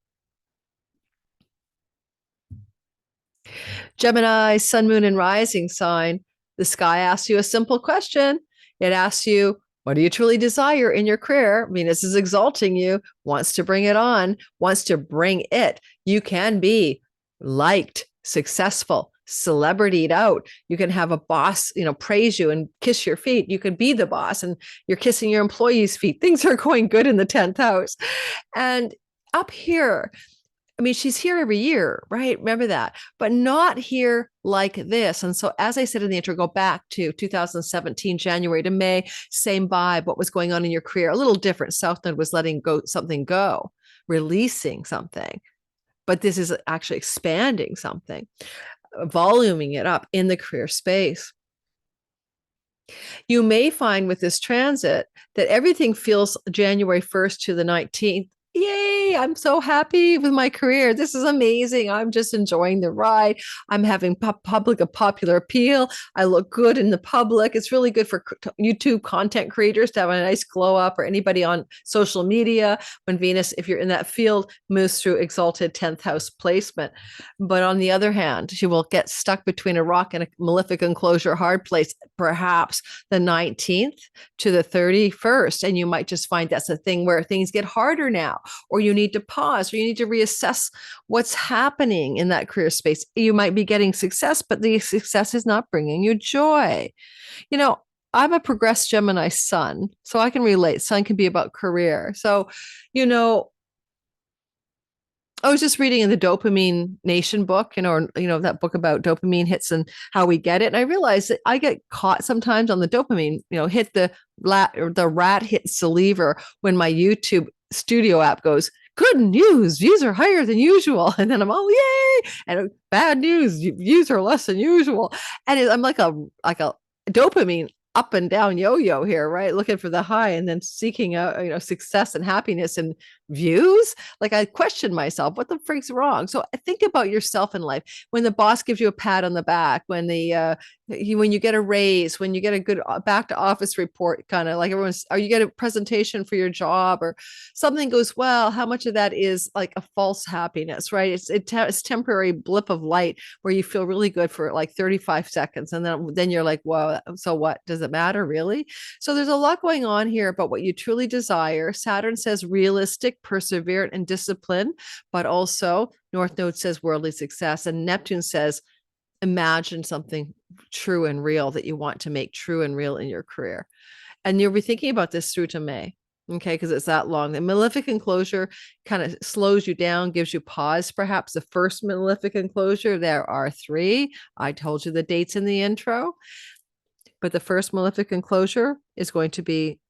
Gemini, sun, moon, and rising sign. The sky asks you a simple question. It asks you, what do you truly desire in your career? Venus is exalting you, wants to bring it on, wants to bring it. You can be liked, successful, celebrityed out. You can have a boss, praise you and kiss your feet. You can be the boss and you're kissing your employees' feet. Things are going good in the 10th house. And up here, I mean, she's here every year, right? Remember that, but not here like this. And so, as I said in the intro, go back to 2017, January to May, same vibe. What was going on in your career? A little different. South Node was letting something go, releasing something. But this is actually expanding something, voluming it up in the career space. You may find with this transit that everything feels January 1st to the 19th. Yay, I'm so happy with my career. This is amazing. I'm just enjoying the ride. I'm having a popular appeal. I look good in the public. It's really good for YouTube content creators to have a nice glow up, or anybody on social media when Venus, if you're in that field, moves through exalted 10th house placement. But on the other hand, she will get stuck between a rock and a Malefic Enclosure hard place, perhaps the 19th to the 31st. And you might just find that's a thing where things get harder now, or you need to pause, or you need to reassess what's happening in that career space. You might be getting success, but the success is not bringing you joy. I'm a progressed Gemini sun, so I can relate. Sun can be about career. So, I was just reading in the Dopamine Nation book, that book about dopamine hits and how we get it. And I realized that I get caught sometimes on the dopamine, hit the rat hits the lever when my YouTube studio app goes, good news, views are higher than usual. And then I'm all, yay. And bad news, views are less than usual. And I'm like a dopamine up and down yo-yo here, right? Looking for the high and then seeking out, success and happiness and views. Like, I question myself, what the freak's wrong? So think about yourself in life. When the boss gives you a pat on the back, when when you get a raise, when you get a good back to office report, kind of like or you get a presentation for your job, or something goes well, how much of that is like a false happiness, right? It's temporary blip of light where you feel really good for like 35 seconds. And then you're like, whoa, so what? Does it matter really? So there's a lot going on here about what you truly desire. Saturn says realistic, perseverant, and disciplined, but also North Node says worldly success, and Neptune says imagine something true and real that you want to make true and real in your career. And you'll be thinking about this through to May, okay, because it's that long. The Malefic Enclosure kind of slows you down, gives you pause. Perhaps the first Malefic Enclosure, there are 3. I told you the dates in the intro, but the first Malefic Enclosure is going to be,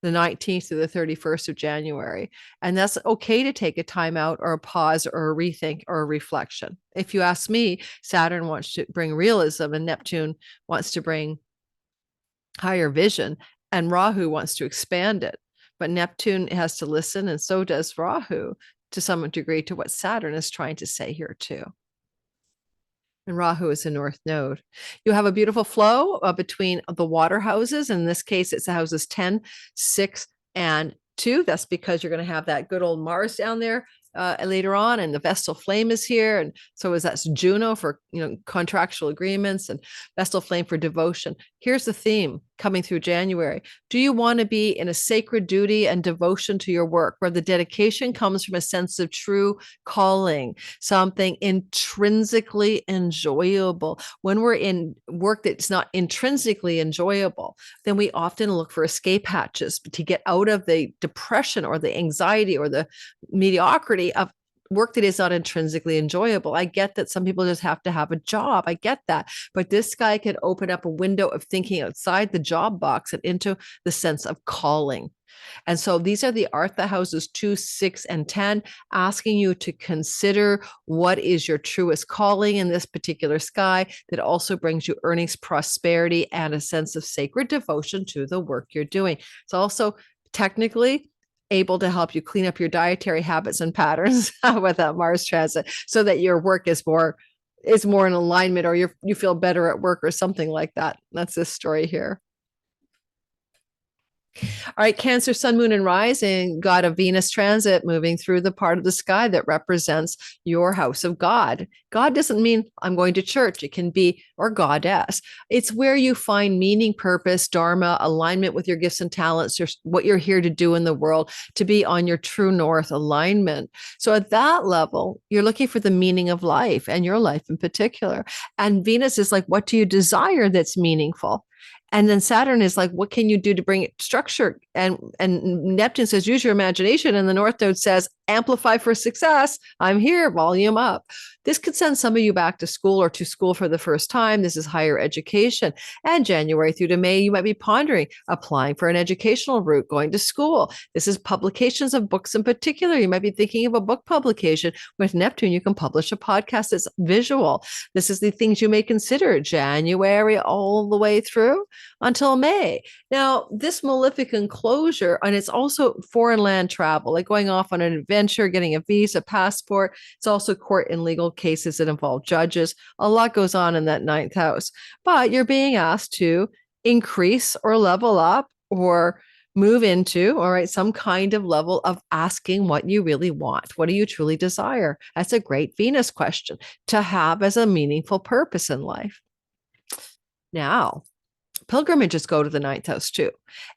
the 19th to the 31st of January. And that's okay to take a time out or a pause or a rethink or a reflection. If you ask me, Saturn wants to bring realism and Neptune wants to bring higher vision, and Rahu wants to expand it. But Neptune has to listen, and so does Rahu to some degree, to what Saturn is trying to say here too. And Rahu is the North Node. You have a beautiful flow between the water houses. In this case, it's the houses 10, 6, and 2. That's because you're going to have that good old Mars down there later on, and the Vestal Flame is here, and so that's Juno for contractual agreements, and Vestal Flame for devotion. Here's the theme coming through January. Do you want to be in a sacred duty and devotion to your work, where the dedication comes from a sense of true calling, something intrinsically enjoyable? When we're in work that's not intrinsically enjoyable, then we often look for escape hatches to get out of the depression or the anxiety or the mediocrity of work that is not intrinsically enjoyable. I get that some people just have to have a job. I get that. But this guy could open up a window of thinking outside the job box and into the sense of calling. And so these are the Artha houses 2, 6, and 10, asking you to consider what is your truest calling in this particular sky that also brings you earnings, prosperity, and a sense of sacred devotion to the work you're doing. It's also technically able to help you clean up your dietary habits and patterns with that Mars transit so that your work is more in alignment, or you feel better at work or something like that. That's this story here. All right, Cancer, Sun, Moon, and Rising got a Venus transit moving through the part of the sky that represents your house of God. God doesn't mean I'm going to church. It can be, or goddess. It's where you find meaning, purpose, dharma, alignment with your gifts and talents, what you're here to do in the world, to be on your true north alignment. So at that level, you're looking for the meaning of life and your life in particular. And Venus is like, what do you desire that's meaningful? And then Saturn is like, what can you do to bring it structure? And Neptune says, use your imagination. And the North Node says, amplify for success. I'm here, volume up. This could send some of you back to school or to school for the first time. This is higher education. And January through to May, you might be pondering applying for an educational route, going to school. This is publications of books in particular. You might be thinking of a book publication. With Neptune, you can publish a podcast that's visual. This is the things you may consider January all the way through until May. Now, this Malefic Enclosure, and it's also foreign land travel, like going off on an adventure, getting a visa, passport. It's also court and legal cases that involve judges. A lot goes on in that 9th house, but you're being asked to increase or level up or move into, all right, some kind of level of asking what you really want. What do you truly desire? That's a great Venus question to have as a meaningful purpose in life. Now, pilgrimages go to the 9th house too.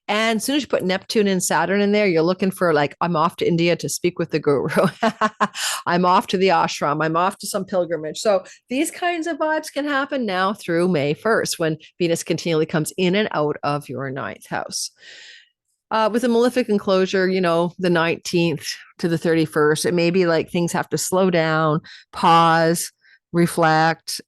And as soon as you put Neptune and Saturn in there, you're looking for like, I'm off to India to speak with the guru. I'm off to the ashram. I'm off to some pilgrimage. So these kinds of vibes can happen now through May 1st when Venus continually comes in and out of your 9th house. With a Malefic Enclosure, the 19th to the 31st, it may be like things have to slow down, pause, reflect.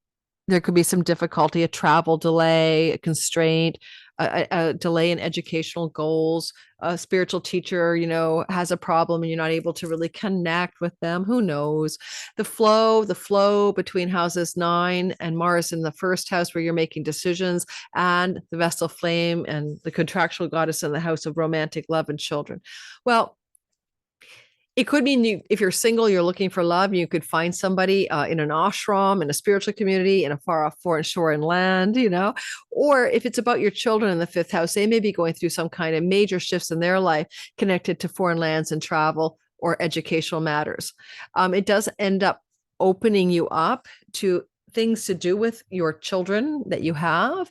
There could be some difficulty, a travel delay, a constraint, a delay in educational goals. A spiritual teacher, has a problem and you're not able to really connect with them. Who knows? The flow between houses 9 and Mars in the 1st house where you're making decisions, and the Vestal Flame and the contractual goddess in the house of romantic love and children. Well, it could mean if you're single, you're looking for love, you could find somebody in an ashram, in a spiritual community, in a far off foreign shore and land, or if it's about your children in the 5th house, they may be going through some kind of major shifts in their life connected to foreign lands and travel or educational matters. It does end up opening you up to things to do with your children that you have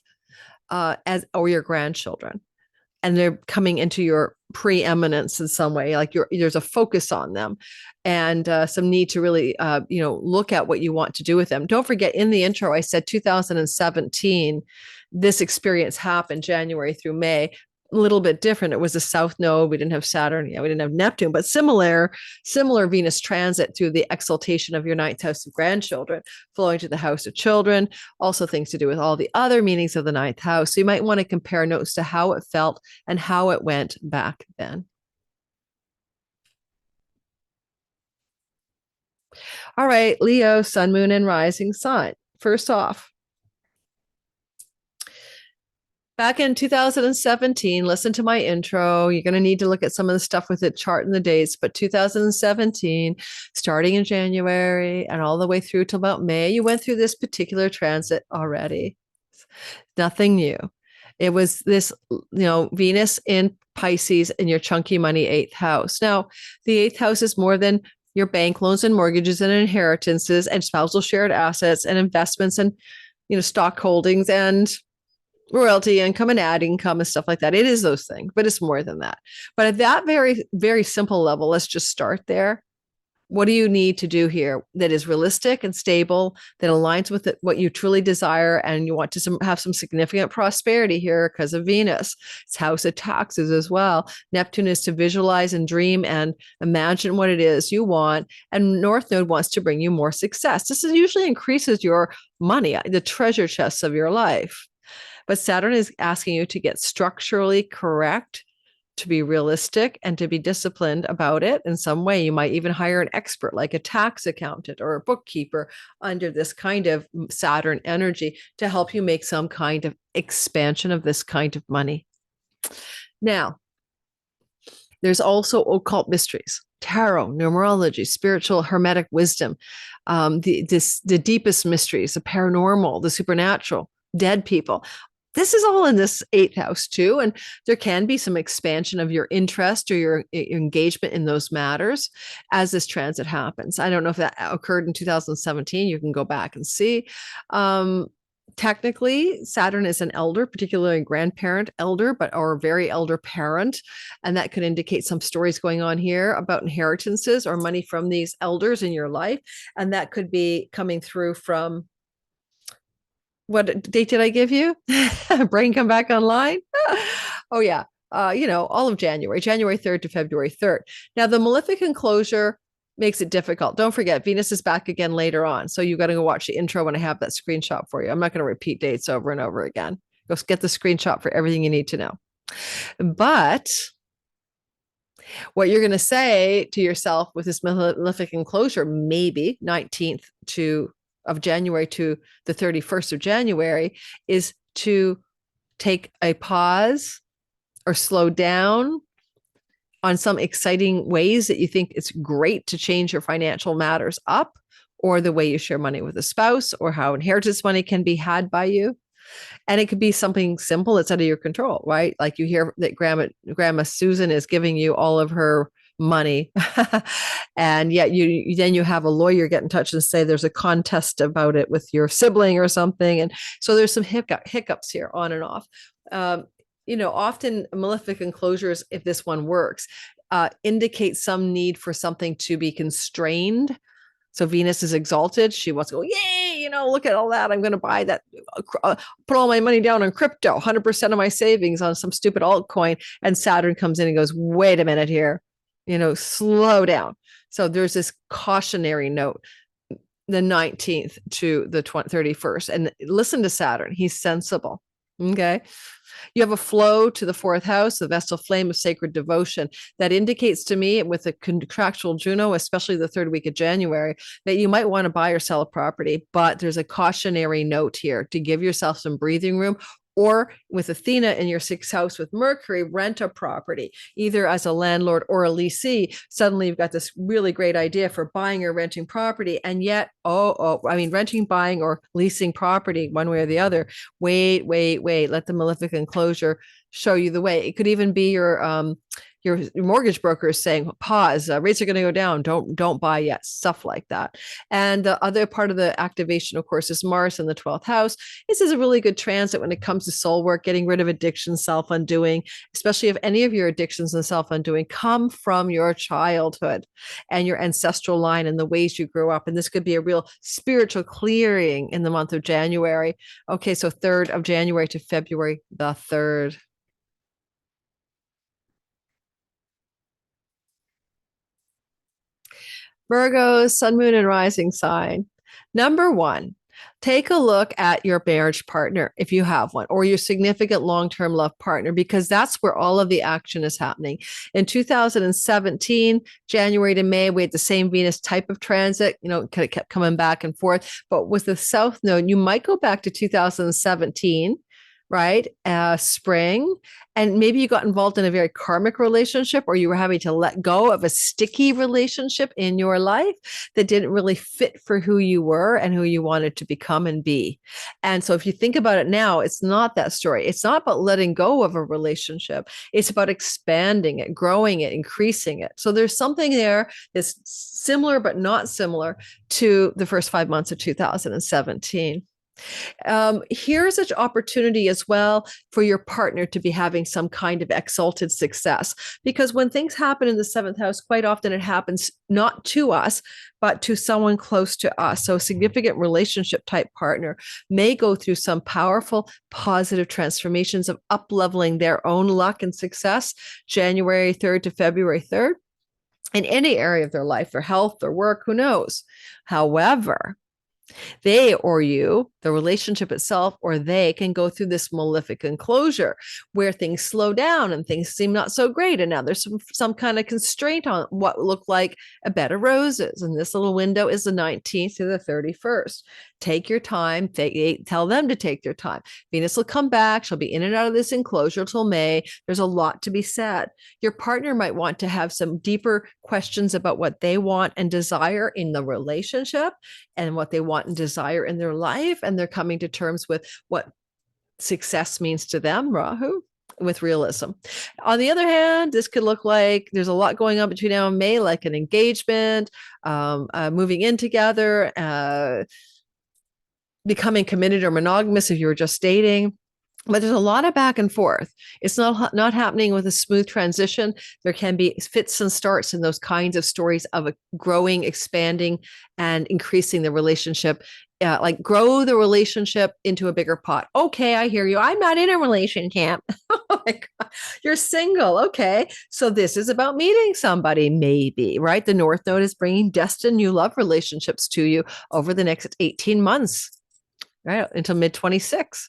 or your grandchildren. And they're coming into your preeminence in some way, like there's a focus on them and some need to really, look at what you want to do with them. Don't forget, in the intro, I said 2017, this experience happened January through May. A little bit different. It was a South Node. We didn't have Saturn. We didn't have Neptune, but similar Venus transit through the exaltation of your 9th house of grandchildren, flowing to the house of children. Also things to do with all the other meanings of the 9th house. So you might want to compare notes to how it felt and how it went back then. All right, Leo, Sun, Moon, and Rising Sign. First off, back in 2017, listen to my intro. You're going to need to look at some of the stuff with the chart and the dates. But 2017, starting in January and all the way through till about May, you went through this particular transit already. Nothing new. It was this, Venus in Pisces in your chunky money 8th house. Now, the 8th house is more than your bank loans and mortgages and inheritances and spousal shared assets and investments and, stock holdings and royalty income and ad income and stuff like that. It is those things, but it's more than that. But at that very, very simple level, let's just start there. What do you need to do here that is realistic and stable, that aligns with what you truly desire, and you want to have some significant prosperity here because of Venus? It's house of taxes as well. Neptune is to visualize and dream and imagine what it is you want. And North Node wants to bring you more success. This usually increases your money, the treasure chests of your life. But Saturn is asking you to get structurally correct, to be realistic, and to be disciplined about it in some way. You might even hire an expert like a tax accountant or a bookkeeper under this kind of Saturn energy to help you make some kind of expansion of this kind of money. Now, there's also occult mysteries, tarot, numerology, spiritual hermetic wisdom, the deepest mysteries, the paranormal, the supernatural, dead people. This is all in this 8th house too. And there can be some expansion of your interest or your engagement in those matters as this transit happens. I don't know if that occurred in 2017. You can go back and see. Technically, Saturn is an elder, particularly a grandparent elder, or very elder parent. And that could indicate some stories going on here about inheritances or money from these elders in your life. And that could be coming through from, what date did I give you? Brain come back online? Oh, yeah. All of January 3rd to February 3rd. Now, the Malefic Enclosure makes it difficult. Don't forget, Venus is back again later on. So you got to go watch the intro when I have that screenshot for you. I'm not going to repeat dates over and over again. Go get the screenshot for everything you need to know. But what you're going to say to yourself with this Malefic Enclosure, maybe 19th of January to the 31st of January, is to take a pause or slow down on some exciting ways that you think it's great to change your financial matters up, or the way you share money with a spouse, or how inheritance money can be had by you. And it could be something simple that's out of your control, right? Like you hear that Grandma Susan is giving you all of her money. And yet you have a lawyer get in touch and say there's a contest about it with your sibling or something. And so there's some hiccups here on and off. Often Malefic Enclosures, if this one works, indicate some need for something to be constrained. So Venus is exalted. She wants to go, yay, look at all that. I'm going to buy that, put all my money down on crypto, 100% of my savings on some stupid altcoin. And Saturn comes in and goes, wait a minute here, slow down. So there's this cautionary note, the 19th to the 31st. And listen to Saturn. He's sensible. Okay. You have a flow to the 4th house, the Vestal flame of sacred devotion. That indicates to me, with the contractual Juno, especially the 3rd week of January, that you might want to buy or sell a property, but there's a cautionary note here to give yourself some breathing room. Or with Athena in your 6th house with Mercury, rent a property, either as a landlord or a leasee. Suddenly you've got this really great idea for buying or renting property. And yet, renting, buying, or leasing property, one way or the other. Wait. Let the Malefic Enclosure show you the way. It could even be your mortgage broker is saying, pause, rates are going to go down. Don't buy yet, stuff like that. And the other part of the activation, of course, is Mars in the 12th house. This is a really good transit when it comes to soul work, getting rid of addiction, self-undoing, especially if any of your addictions and self-undoing come from your childhood and your ancestral line and the ways you grew up. And this could be a real spiritual clearing in the month of January. Okay, so 3rd of January to February the 3rd. Virgo, sun, moon, and rising sign. Number 1, take a look at your marriage partner if you have one, or your significant long-term love partner, because that's where all of the action is happening. In 2017, January to May, we had the same Venus type of transit, kind of kept coming back and forth. But with the South Node, you might go back to 2017, right? Spring. And maybe you got involved in a very karmic relationship, or you were having to let go of a sticky relationship in your life that didn't really fit for who you were and who you wanted to become and be. And so if you think about it now, it's not that story. It's not about letting go of a relationship. It's about expanding it, growing it, increasing it. So there's something there that's similar, but not similar to the first 5 months of 2017. Here's an opportunity as well for your partner to be having some kind of exalted success. Because when things happen in the seventh house, quite often it happens not to us, but to someone close to us. So a significant relationship type partner may go through some powerful, positive transformations of up-leveling their own luck and success January 3rd to February 3rd in any area of their life, their health, their work, who knows? However, they or you, the relationship itself, or they can go through this malefic enclosure where things slow down and things seem not so great. And now there's some kind of constraint on what look like a bed of roses. And this little window is the 19th to the 31st. Take your time. Tell them to take their time. Venus will come back. She'll be in and out of this enclosure till May. There's a lot to be said. Your partner might want to have some deeper questions about what they want and desire in the relationship and what they want and desire in their life. And they're coming to terms with what success means to them, Rahu, with realism. On the other hand, this could look like there's a lot going on between now and May, like an engagement, moving in together, becoming committed or monogamous if you were just dating. But there's a lot of back and forth. It's not happening with a smooth transition. There can be fits and starts in those kinds of stories of a growing, expanding, and increasing the relationship. Like grow the relationship into a bigger pot. Okay, I hear you. I'm not in a relationship. Oh my God. You're single. Okay. So this is about meeting somebody, maybe, right? The North Node is bringing destined new love relationships to you over the next 18 months, right? Until mid 26.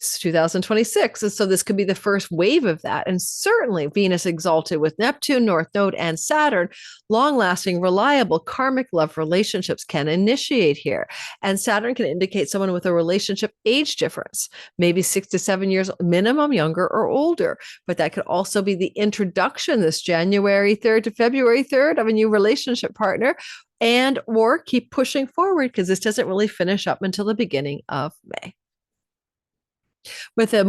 2026. And so this could be the first wave of that. And certainly Venus exalted with Neptune, North Node, and Saturn, long-lasting, reliable karmic love relationships can initiate here. And Saturn can indicate someone with a relationship age difference, maybe 6 to 7 years minimum, younger or older. But that could also be the introduction this January 3rd to February 3rd of a new relationship partner, and or keep pushing forward because this doesn't really finish up until the beginning of May. With the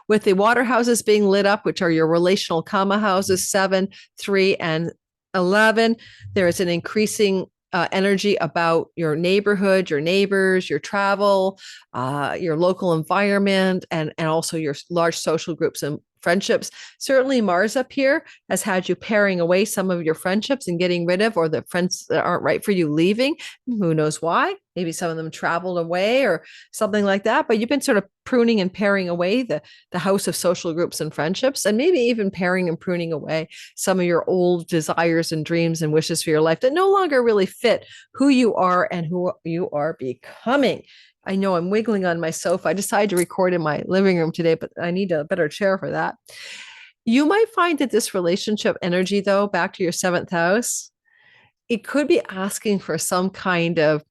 with the water houses being lit up, which are your relational kama houses 7, 3, and 11, there is an increasing energy about your neighborhood, your neighbors, your travel, your local environment, and also your large social groups and friendships. Certainly Mars up here has had you paring away some of your friendships and getting rid of, or the friends that aren't right for you leaving. Who knows why? Maybe some of them traveled away or something like that, but you've been sort of pruning and paring away the house of social groups and friendships, and maybe even paring and pruning away some of your old desires and dreams and wishes for your life that no longer really fit who you are and who you are becoming. I know I'm wiggling on my sofa. I decided to record in my living room today, but I need a better chair for that. You might find that this relationship energy, though, back to your 7th house, it could be asking for some kind of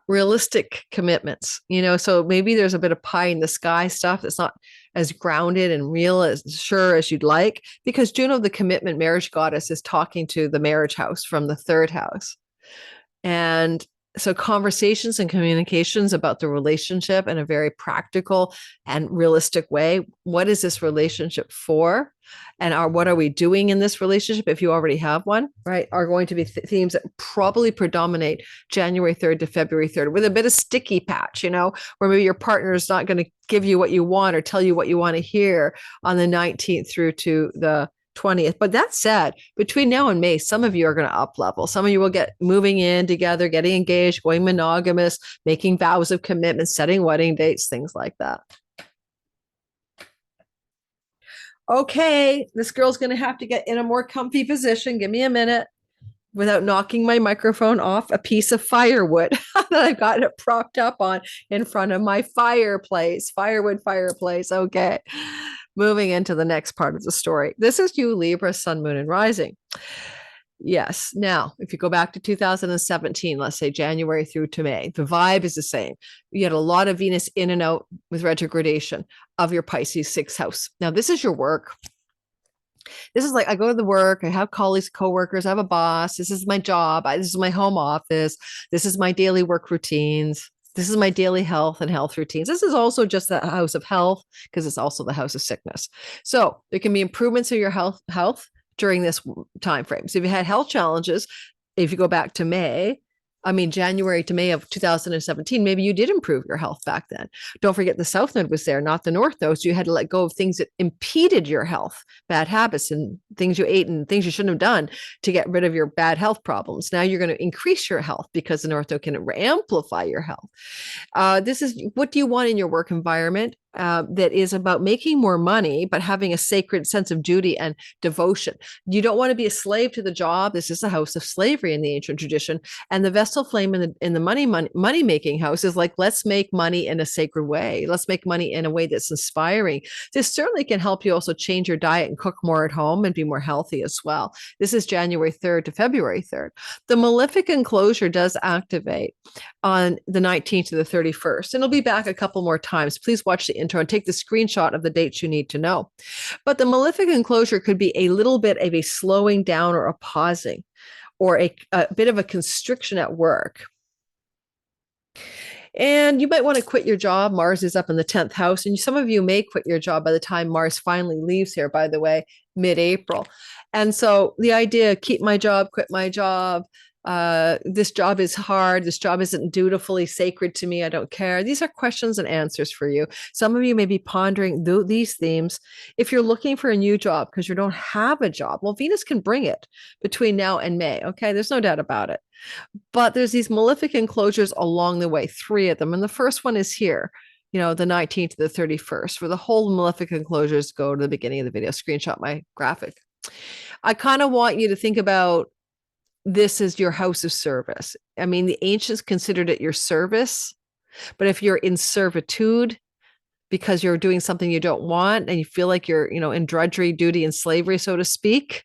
realistic commitments, so maybe there's a bit of pie in the sky stuff that's not as grounded and real as sure as you'd like, because Juno, the commitment marriage goddess, is talking to the marriage house from the 3rd house. And so conversations and communications about the relationship in a very practical and realistic way. What is this relationship for? And what are we doing in this relationship if you already have one, right? Are going to be themes that probably predominate January 3rd to February 3rd with a bit of sticky patch, where maybe your partner is not going to give you what you want or tell you what you want to hear on the 19th through to the 20th. But that said, between now and May, some of you are going to up level. Some of you will get moving in together, getting engaged, going monogamous, making vows of commitment, setting wedding dates, things like that. Okay, this girl's going to have to get in a more comfy position. Give me a minute without knocking my microphone off a piece of firewood that I've got it propped up on in front of my fireplace, firewood fireplace. Okay. Moving into the next part of the story. This is you, Libra, Sun, Moon, and Rising. Yes. Now, if you go back to 2017, let's say January through to May, the vibe is the same. You had a lot of Venus in and out with retrogradation of your Pisces 6th house. Now, this is your work. This is like, I go to the work, I have colleagues, coworkers, I have a boss. This is my job. This is my home office. This is my daily work routines. This is my daily health and health routines. This is also just the house of health because it's also the house of sickness. So there can be improvements in your health during this time frame. So if you had health challenges, if you go back to May, I mean, January to May of 2017, maybe you did improve your health back then. Don't forget the South Node was there, not the North Node. So you had to let go of things that impeded your health, bad habits and things you ate and things you shouldn't have done to get rid of your bad health problems. Now you're going to increase your health because the North Node can amplify your health. This is what do you want in your work environment? That is about making more money, but having a sacred sense of duty and devotion. You don't want to be a slave to the job. This is a house of slavery in the ancient tradition. And the Vestal flame in the money making house is like, let's make money in a sacred way. Let's make money in a way that's inspiring. This certainly can help you also change your diet and cook more at home and be more healthy as well. This is January 3rd to February 3rd. The Malefic Enclosure does activate on the 19th to the 31st. And it'll be back a couple more times. Please watch the intro and take the screenshot of the dates you need to know. But the Malefic Enclosure could be a little bit of a slowing down or a pausing or a bit of a constriction at work. And you might want to quit your job. Mars is up in the 10th house. And some of you may quit your job by the time Mars finally leaves here, by the way, mid-April. And so the idea, keep my job, quit my job, this job is hard. This job isn't dutifully sacred to me. I don't care. These are questions and answers for you. Some of you may be pondering these themes. If you're looking for a new job because you don't have a job, well, Venus can bring it between now and May. Okay. There's no doubt about it. But there's these malefic enclosures along the way, 3 of them. And the first one is here, the 19th to the 31st, where the whole malefic enclosures go to the beginning of the video. Screenshot my graphic. I kind of want you to think about this is your house of service. I mean, the ancients considered it your service, but if you're in servitude because you're doing something you don't want and you feel like you're, in drudgery, duty, and slavery, so to speak,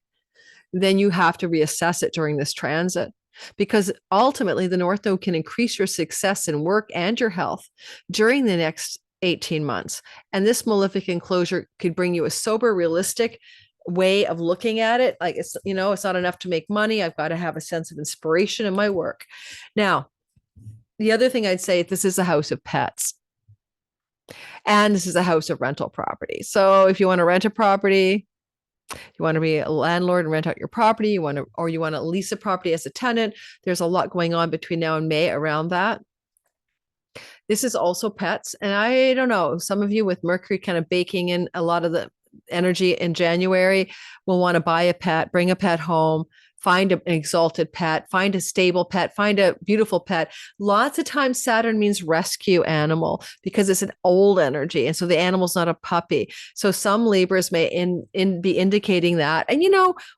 then you have to reassess it during this transit. Because ultimately, the North Node can increase your success in work and your health during the next 18 months. And this malefic enclosure could bring you a sober, realistic way of looking at it. Like it's not enough to make money. I've got to have a sense of inspiration in my work. Now, the other thing I'd say, this is a house of pets. And this is a house of rental property. So if you want to rent a property, you want to be a landlord and rent out your property, you want to lease a property as a tenant, there's a lot going on between now and May around that. This is also pets. And I don't know, some of you with Mercury kind of baking in a lot of the energy in January will want to buy a pet, bring a pet home, find an exalted pet, find a stable pet, find a beautiful pet. Lots of times Saturn means rescue animal because it's an old energy. And so the animal's not a puppy. So some Libras may be indicating that. And,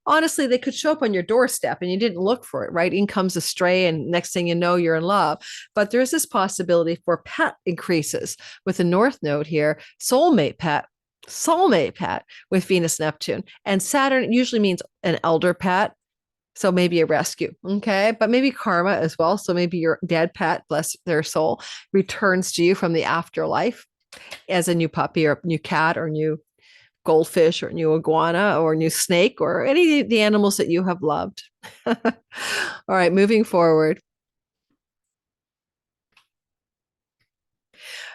honestly, they could show up on your doorstep and you didn't look for it, right? In comes a stray and next thing you know, you're in love. But there's this possibility for pet increases with the North Node here, soulmate pet with Venus, Neptune. And Saturn usually means an elder pet. So maybe a rescue. Okay. But maybe karma as well. So maybe your dead pet, bless their soul, returns to you from the afterlife as a new puppy or new cat or new goldfish or new iguana or new snake or any of the animals that you have loved. All right. Moving forward.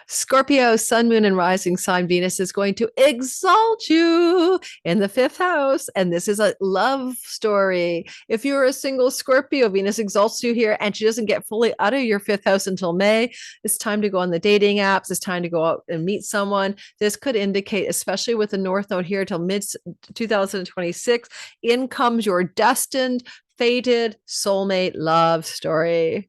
Scorpio, sun, moon, and rising sign Venus is going to exalt you in the 5th house. And this is a love story. If you're a single Scorpio, Venus exalts you here and she doesn't get fully out of your 5th house until May. It's time to go on the dating apps. It's time to go out and meet someone. This could indicate, especially with the North Node here till mid 2026, in comes your destined, fated soulmate love story.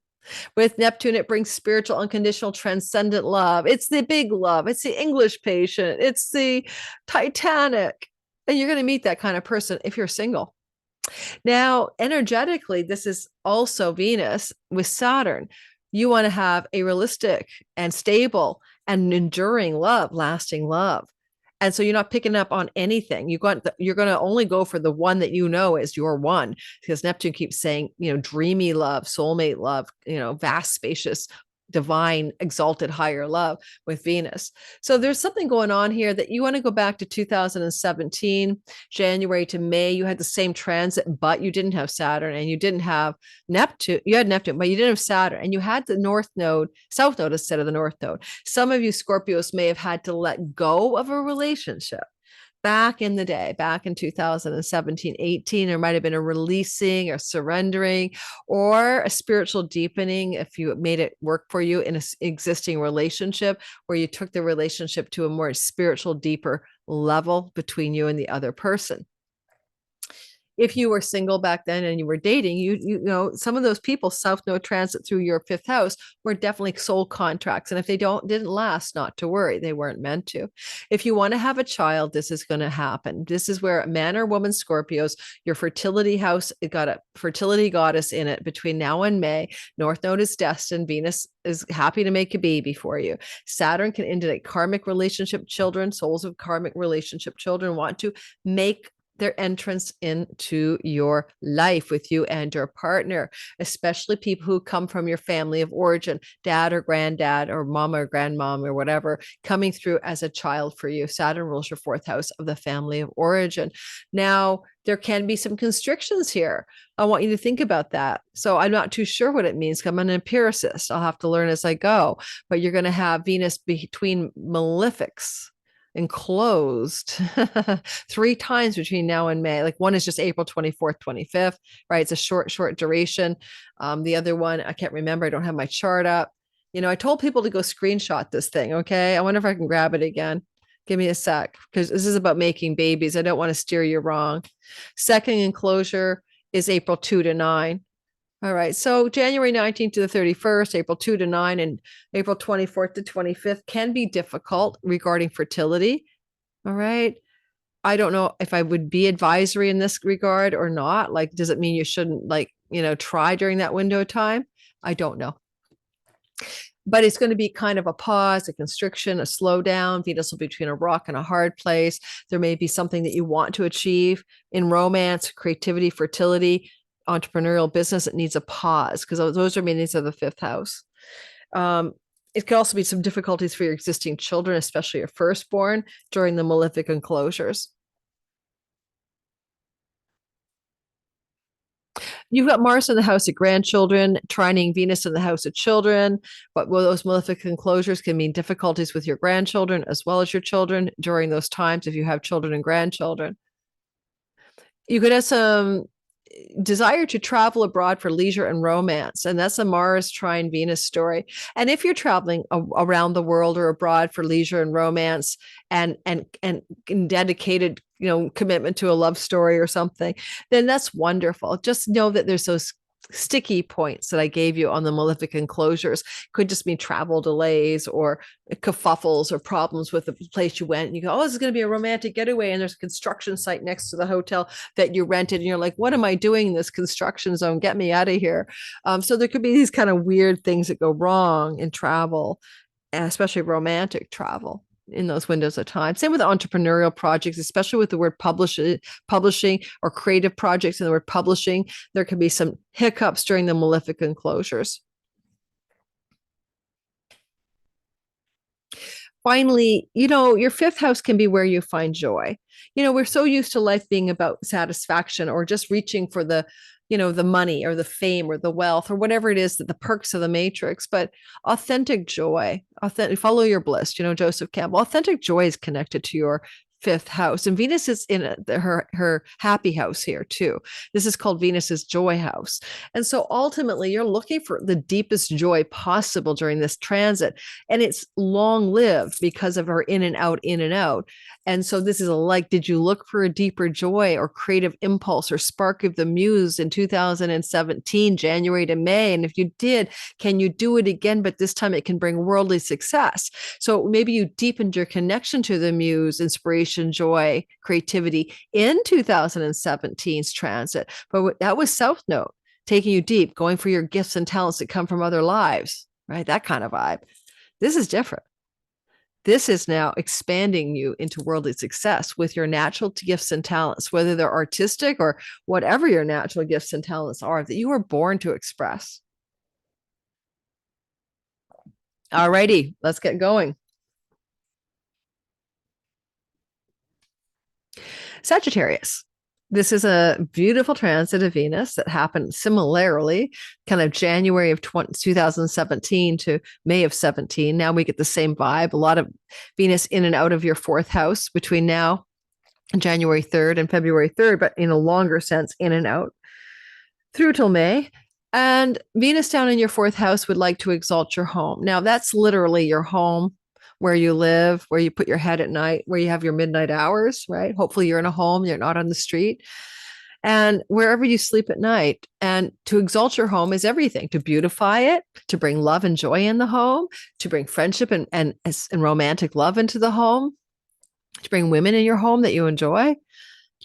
With Neptune, it brings spiritual, unconditional, transcendent love. It's the big love. It's the English patient. It's the Titanic. And you're going to meet that kind of person if you're single. Now, energetically, this is also Venus with Saturn. You want to have a realistic and stable and enduring love, lasting love. And so you're not picking up on anything. You're going to only go for the one that you know is your one, because Neptune keeps saying, dreamy love, soulmate love, vast, spacious, divine, exalted, higher love with Venus. So there's something going on here that you want to go back to 2017, January to May. You had the same transit, but you didn't have Saturn and you didn't have Neptune. You had Neptune, but you didn't have Saturn, and you had the North Node, South Node instead of the North Node. Some of you Scorpios may have had to let go of a relationship back in the day, back in 2017, 18, there might have been a releasing or surrendering or a spiritual deepening if you made it work for you in an existing relationship where you took the relationship to a more spiritual, deeper level between you and the other person. If you were single back then and you were dating, you know, some of those people, South Node transit through your fifth house were definitely soul contracts. And if they didn't last, not to worry, they weren't meant to. If you want to have a child, this is going to happen. This is where man or woman Scorpios, your fertility house, it got a fertility goddess in it between now and May. North Node is destined. Venus is happy to make a baby for you. Saturn can indicate karmic relationship children, souls of karmic relationship children want to make their entrance into your life with you and your partner, especially people who come from your family of origin, dad or granddad or mom or grandmom or whatever, coming through as a child for you. Saturn rules your fourth house of the family of origin. Now, there can be some constrictions here. I want you to think about that. So I'm not too sure what it means. I'm an empiricist. I'll have to learn as I go, but you're going to have Venus between malefics enclosed 3 times between now and May. Like one is just April 24th, 25th, right? It's a short duration. The other one, I can't remember. I don't have my chart up. You know, I told people to go screenshot this thing. Okay. I wonder if I can grab it again. Give me a sec because this is about making babies. I don't want to steer you wrong. Second enclosure is April 2 to 9. All right. So January 19th to the 31st, April 2 to 9, and April 24th to 25th can be difficult regarding fertility. All right. I don't know if I would be advisory in this regard or not. Like, does it mean you shouldn't, like, you know, try during that window of time? I don't know. But it's going to be kind of a pause, a constriction, a slowdown. Venus will be between a rock and a hard place. There may be something that you want to achieve in romance, creativity, fertility, entrepreneurial business. It needs a pause because those are meanings of the fifth house. It could also be some difficulties for your existing children, especially your firstborn, during the malefic enclosures. You've got Mars in the house of grandchildren, trining Venus in the house of children, but those malefic enclosures can mean difficulties with your grandchildren as well as your children during those times if you have children and grandchildren. You could have some desire to travel abroad for leisure and romance, and that's a Mars trine Venus story. And if you're traveling around the world or abroad for leisure and romance and dedicated, you know, commitment to a love story or something, then that's wonderful. Just know that there's those sticky points that I gave you on the malefic enclosures. Could just mean travel delays or kerfuffles or problems with the place you went. And you go, oh, this is going to be a romantic getaway. And there's a construction site next to the hotel that you rented. And you're like, what am I doing in this construction zone? Get me out of here. So there could be these kind of weird things that go wrong in travel, especially romantic travel in those windows of time. Same with entrepreneurial projects, especially with the word publishing or creative projects and the word publishing. There can be some hiccups during the malefic enclosures. Finally, you know, your fifth house can be where you find joy. You know, we're so used to life being about satisfaction or just reaching for the, you know, the money or the fame or the wealth or whatever it is, that the perks of the matrix. But authentic joy, follow your bliss, you know, Joseph Campbell, authentic joy is connected to your fifth house, and Venus is in her happy house here too. This is called Venus's joy house. And so ultimately you're looking for the deepest joy possible during this transit, and it's long lived because of her in and out. And so this is did you look for a deeper joy or creative impulse or spark of the muse in 2017, January to May? And if you did, can you do it again? But this time it can bring worldly success. So maybe you deepened your connection to the muse, inspiration, joy, creativity in 2017's transit. But that was South Node, taking you deep, going for your gifts and talents that come from other lives, right? That kind of vibe. This is different. This is now expanding you into worldly success with your natural gifts and talents, whether they're artistic or whatever your natural gifts and talents are that you were born to express. All righty, let's get going. Sagittarius. This is a beautiful transit of Venus that happened similarly, kind of January of 2017 to May of 17. Now we get the same vibe. A lot of Venus in and out of your fourth house between now January 3rd and February 3rd, but in a longer sense, in and out through till May. And Venus down in your fourth house would like to exalt your home. Now, that's literally your home, where you live, where you put your head at night, where you have your midnight hours, right? Hopefully you're in a home, you're not on the street, and wherever you sleep at night. And to exalt your home is everything: to beautify it, to bring love and joy in the home, to bring friendship and romantic love into the home, to bring women in your home that you enjoy,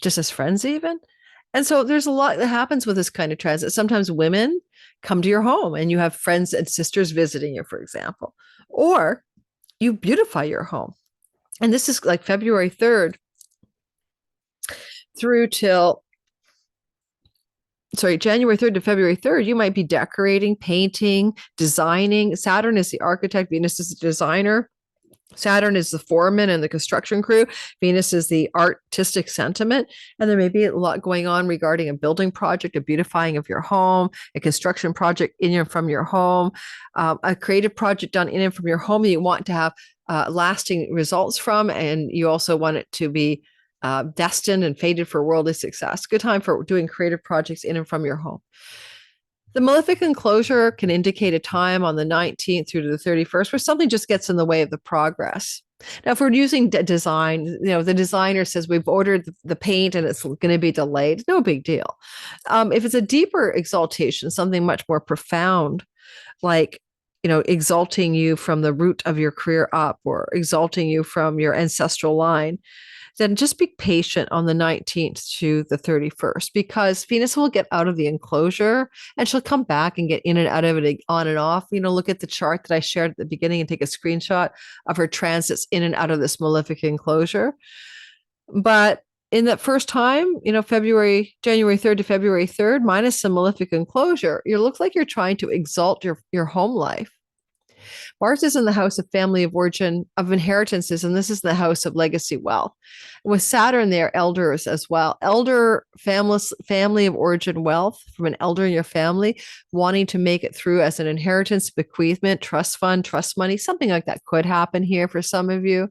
just as friends even. And so there's a lot that happens with this kind of transit. Sometimes women come to your home and you have friends and sisters visiting you, for example, or you beautify your home. And this is like February 3rd through till, January 3rd to February 3rd, you might be decorating, painting, designing. Saturn is the architect, Venus is the designer. Saturn is the foreman and the construction crew. Venus is the artistic sentiment. And there may be a lot going on regarding a building project, a beautifying of your home, a construction project in and from your home, a creative project done in and from your home that you want to have lasting results from. And you also want it to be destined and fated for worldly success. Good time for doing creative projects in and from your home. The Malefic Enclosure can indicate a time on the 19th through to the 31st where something just gets in the way of the progress. Now, if we're using design, the designer says we've ordered the paint and it's going to be delayed. No big deal. If it's a deeper exaltation, something much more profound, like exalting you from the root of your career up, or exalting you from your ancestral line, then just be patient on the 19th to the 31st, because Venus will get out of the enclosure and she'll come back and get in and out of it on and off. Look at the chart that I shared at the beginning and take a screenshot of her transits in and out of this Malefic Enclosure. But in that first time, January 3rd to February 3rd, minus some Malefic Enclosure, you look like you're trying to exalt your home life. Mars is in the house of family of origin, of inheritances, and this is the house of legacy wealth. With Saturn there, elders as well. Elder family of origin wealth from an elder in your family, wanting to make it through as an inheritance, bequeathment, trust fund, trust money. Something like that could happen here for some of you.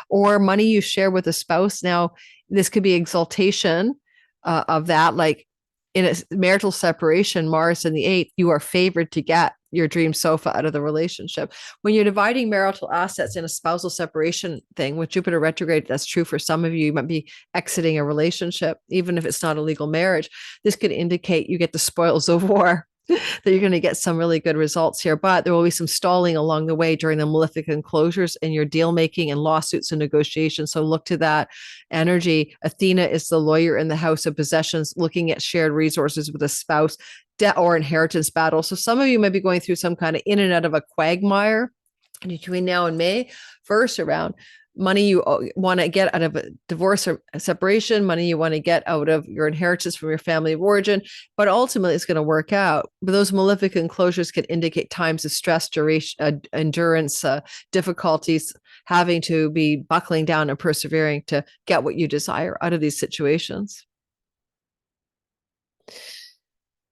Or money you share with a spouse. Now, this could be exaltation of that, like in a marital separation, Mars in the 8th, you are favored to get your dream sofa out of the relationship. When you're dividing marital assets in a spousal separation thing with Jupiter retrograde, that's true for some of you. You might be exiting a relationship, even if it's not a legal marriage. This could indicate you get the spoils of war, that you're going to get some really good results here. But there will be some stalling along the way during the Malefic Enclosures in your deal making and lawsuits and negotiations. So look to that energy. Athena is the lawyer in the house of possessions, looking at shared resources with a spouse, debt or inheritance battle. So some of you might be going through some kind of in and out of a quagmire between now and May 1st around money you want to get out of a divorce or a separation, money you want to get out of your inheritance from your family of origin, but ultimately it's going to work out. But those Malefic Enclosures can indicate times of stress, duration, endurance, difficulties, having to be buckling down and persevering to get what you desire out of these situations.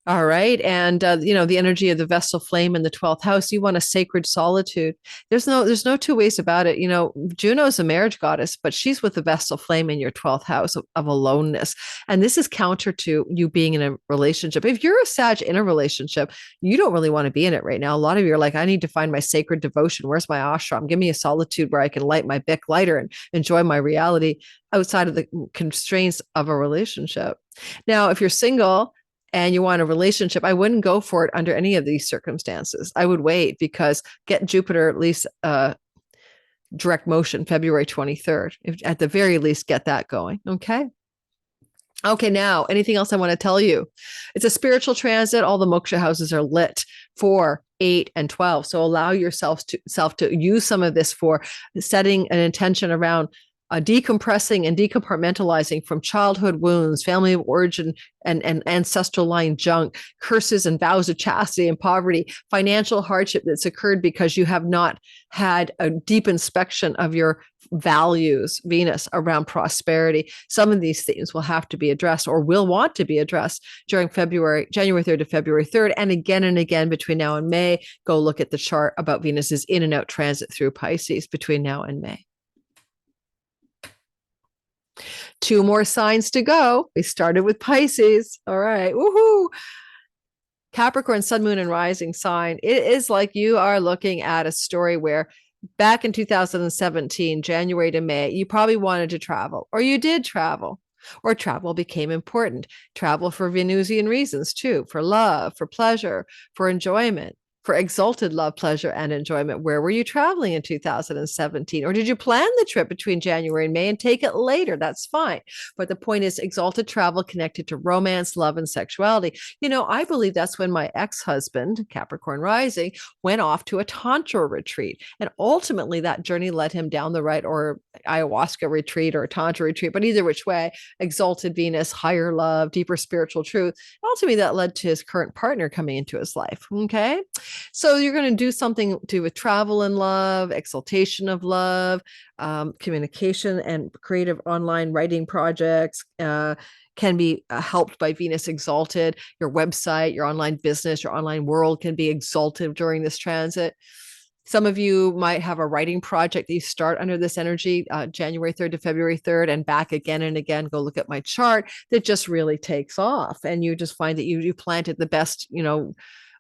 All right. And, the energy of the Vestal flame in the 12th house, you want a sacred solitude. There's no two ways about it. Juno's a marriage goddess, but she's with the Vestal flame in your 12th house of aloneness. And this is counter to you being in a relationship. If you're a Sag in a relationship, you don't really want to be in it right now. A lot of you are like, I need to find my sacred devotion. Where's my ashram? Give me a solitude where I can light my Bic lighter and enjoy my reality outside of the constraints of a relationship. Now, if you're single and you want a relationship, I wouldn't go for it under any of these circumstances. I would wait, because get Jupiter at least direct motion February 23rd. At the very least, get that going. Okay. Now, anything else I want to tell you? It's a spiritual transit. All the moksha houses are lit 4, 8, and 12. So allow yourself to use some of this for setting an intention around decompressing and decompartmentalizing from childhood wounds, family of origin and ancestral line junk, curses and vows of chastity and poverty, financial hardship that's occurred because you have not had a deep inspection of your values, Venus, around prosperity. Some of these things will have to be addressed, or will want to be addressed during January 3rd to February 3rd. And again between now and May. Go look at the chart about Venus's in and out transit through Pisces between now and May. 2 more signs to go. We started with Pisces. All right. Woohoo. Capricorn, sun, moon, and rising sign. It is like you are looking at a story where back in 2017, January to May, you probably wanted to travel, or you did travel, or travel became important. Travel for Venusian reasons too, for love, for pleasure, for enjoyment, for exalted love, pleasure, and enjoyment. Where were you traveling in 2017? Or did you plan the trip between January and May and take it later? That's fine. But the point is exalted travel connected to romance, love, and sexuality. I believe that's when my ex-husband, Capricorn rising, went off to a Tantra retreat. And ultimately that journey led him down the right, or ayahuasca retreat or a Tantra retreat, but either which way, exalted Venus, higher love, deeper spiritual truth. Ultimately that led to his current partner coming into his life. Okay. So you're going to do something to do with travel and love, exaltation of love, communication and creative online writing projects can be helped by Venus exalted. Your website, your online business, your online world can be exalted during this transit. Some of you might have a writing project that you start under this energy, January 3rd to February 3rd, and back again and again. Go look at my chart that just really takes off. And you just find that you planted the best,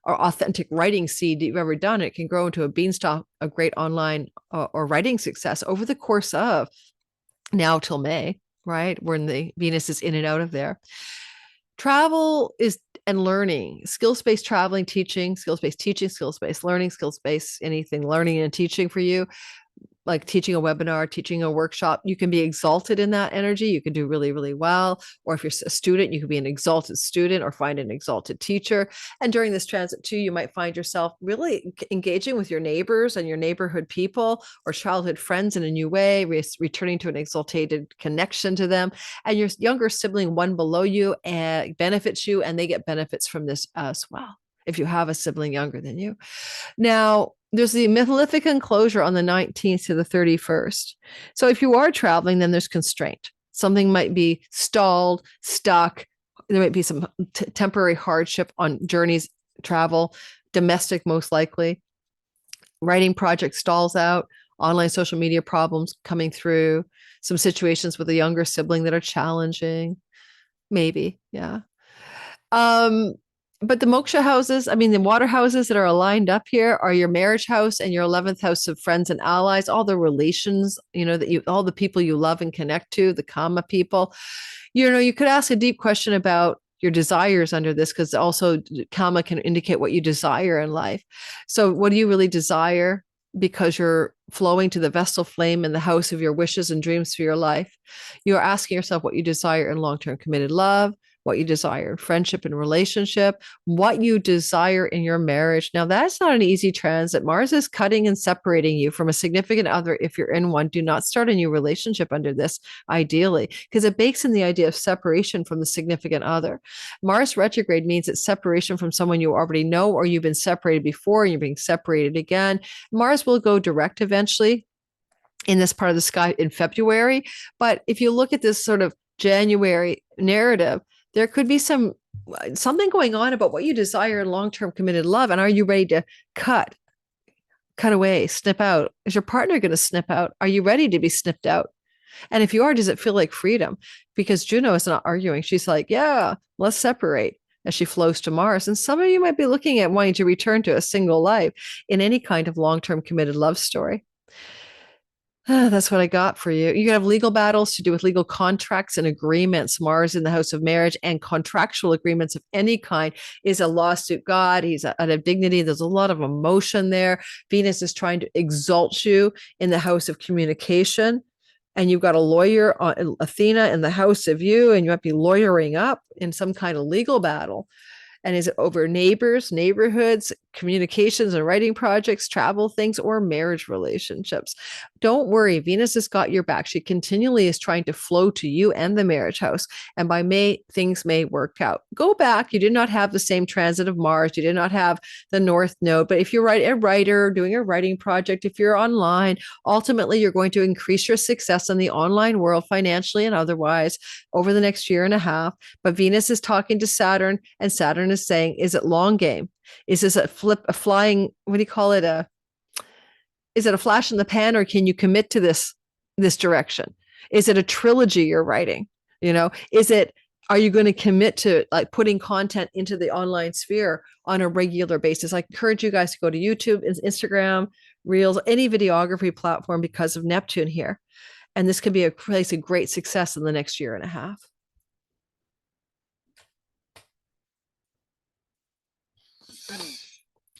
or authentic writing seed that you've ever done. It can grow into a beanstalk, a great online or writing success over the course of now till May, right? When the Venus is in and out of there. Travel is and learning, skills-based traveling, teaching, skills-based teaching, skills-based learning, skills-based anything, learning and teaching for you. Like teaching a webinar, teaching a workshop, you can be exalted in that energy. You can do really, really well. Or if you're a student, you can be an exalted student or find an exalted teacher. And during this transit too, you might find yourself really engaging with your neighbors and your neighborhood people or childhood friends in a new way, returning to an exalted connection to them. And your younger sibling, one below you, benefits you, and they get benefits from this as well, if you have a sibling younger than you. Now, there's the Malefic Enclosure on the 19th to the 31st. So if you are traveling, then there's constraint. Something might be stalled, stuck. There might be some temporary hardship on journeys, travel, domestic most likely. Writing project stalls out, online social media problems coming through, some situations with a younger sibling that are challenging. Maybe, yeah. But the moksha houses, the water houses that are aligned up here are your marriage house and your 11th house of friends and allies, all the relations, all the people you love and connect to, the karma people. You could ask a deep question about your desires under this, because also karma can indicate what you desire in life. So what do you really desire? Because you're flowing to the Vestal flame in the house of your wishes and dreams for your life. You're asking yourself what you desire in long-term committed love, what you desire in friendship and relationship, what you desire in your marriage. Now, that's not an easy transit. Mars is cutting and separating you from a significant other. If you're in one, do not start a new relationship under this, ideally, because it bakes in the idea of separation from the significant other. Mars retrograde means it's separation from someone you already know, or you've been separated before and you're being separated again. Mars will go direct eventually in this part of the sky in February. But if you look at this sort of January narrative, there could be something going on about what you desire in long-term committed love. And are you ready to cut away, snip out? Is your partner going to snip out? Are you ready to be snipped out? And if you are, does it feel like freedom? Because Juno is not arguing. She's like, yeah, let's separate, as she flows to Mars. And some of you might be looking at wanting to return to a single life in any kind of long-term committed love story. That's what I got for you. You have legal battles to do with legal contracts and agreements. Mars in the house of marriage and contractual agreements of any kind is a lawsuit god. He's out of dignity. There's a lot of emotion there. Venus is trying to exalt you in the house of communication. And you've got a lawyer, Athena, in the house of you, and you might be lawyering up in some kind of legal battle. And is it over neighbors, neighborhoods, communications and writing projects, travel things, or marriage relationships? Don't worry. Venus has got your back. She continually is trying to flow to you and the marriage house. And by May, things may work out. Go back. You did not have the same transit of Mars. You did not have the North Node. But if you're a writer doing a writing project, if you're online, ultimately you're going to increase your success in the online world financially and otherwise over the next year and a half. But Venus is talking to Saturn, and Saturn is saying, is it long game? Is this a flying, what do you call it? Is it a flash in the pan, or can you commit to this direction? Is it a trilogy you're writing? Are you going to commit to like putting content into the online sphere on a regular basis? I encourage you guys to go to YouTube, Instagram, Reels, any videography platform because of Neptune here. And this can be a place of great success in the next year and a half.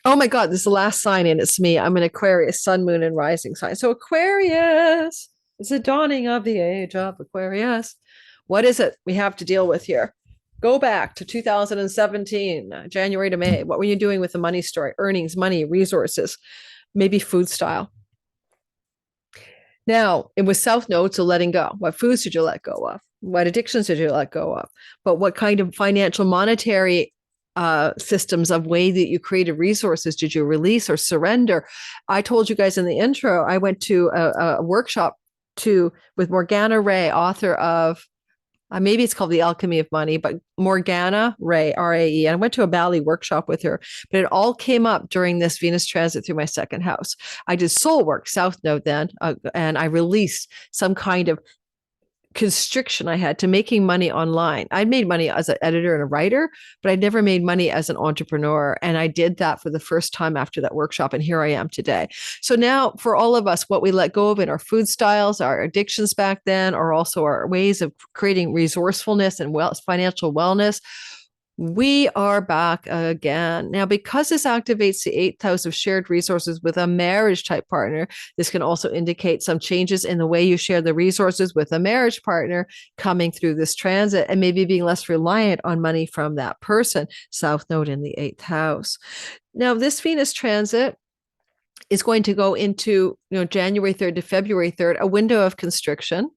Oh my God, this is the last sign in. It's me. I'm an Aquarius, sun, moon, and rising sign. So Aquarius is the dawning of the age of Aquarius. What is it we have to deal with here? Go back to 2017, January to May. What were you doing with the money story? Earnings, money, resources, maybe food style. Now, it was South Node, so letting go. What foods did you let go of? What addictions did you let go of? But what kind of financial, monetary systems of way that you created resources did you release or surrender? I told you guys in the intro, I went to a workshop with Morgana Ray, author of maybe it's called The Alchemy of Money, but Morgana Ray, R-A-E. I went to a Bali workshop with her, but it all came up during this Venus transit through my second house. I did soul work, South Node then, and I released some kind of constriction I had to making money online. I'd made money as an editor and a writer, but I'd never made money as an entrepreneur. And I did that for the first time after that workshop. And here I am today. So now for all of us, what we let go of in our food styles, our addictions back then, or also our ways of creating resourcefulness and financial wellness, we are back again. Now, because this activates the 8th house of shared resources with a marriage type partner, this can also indicate some changes in the way you share the resources with a marriage partner coming through this transit and maybe being less reliant on money from that person. South Node in the 8th house. Now, this Venus transit is going to go into January 3rd to February 3rd, a window of constriction.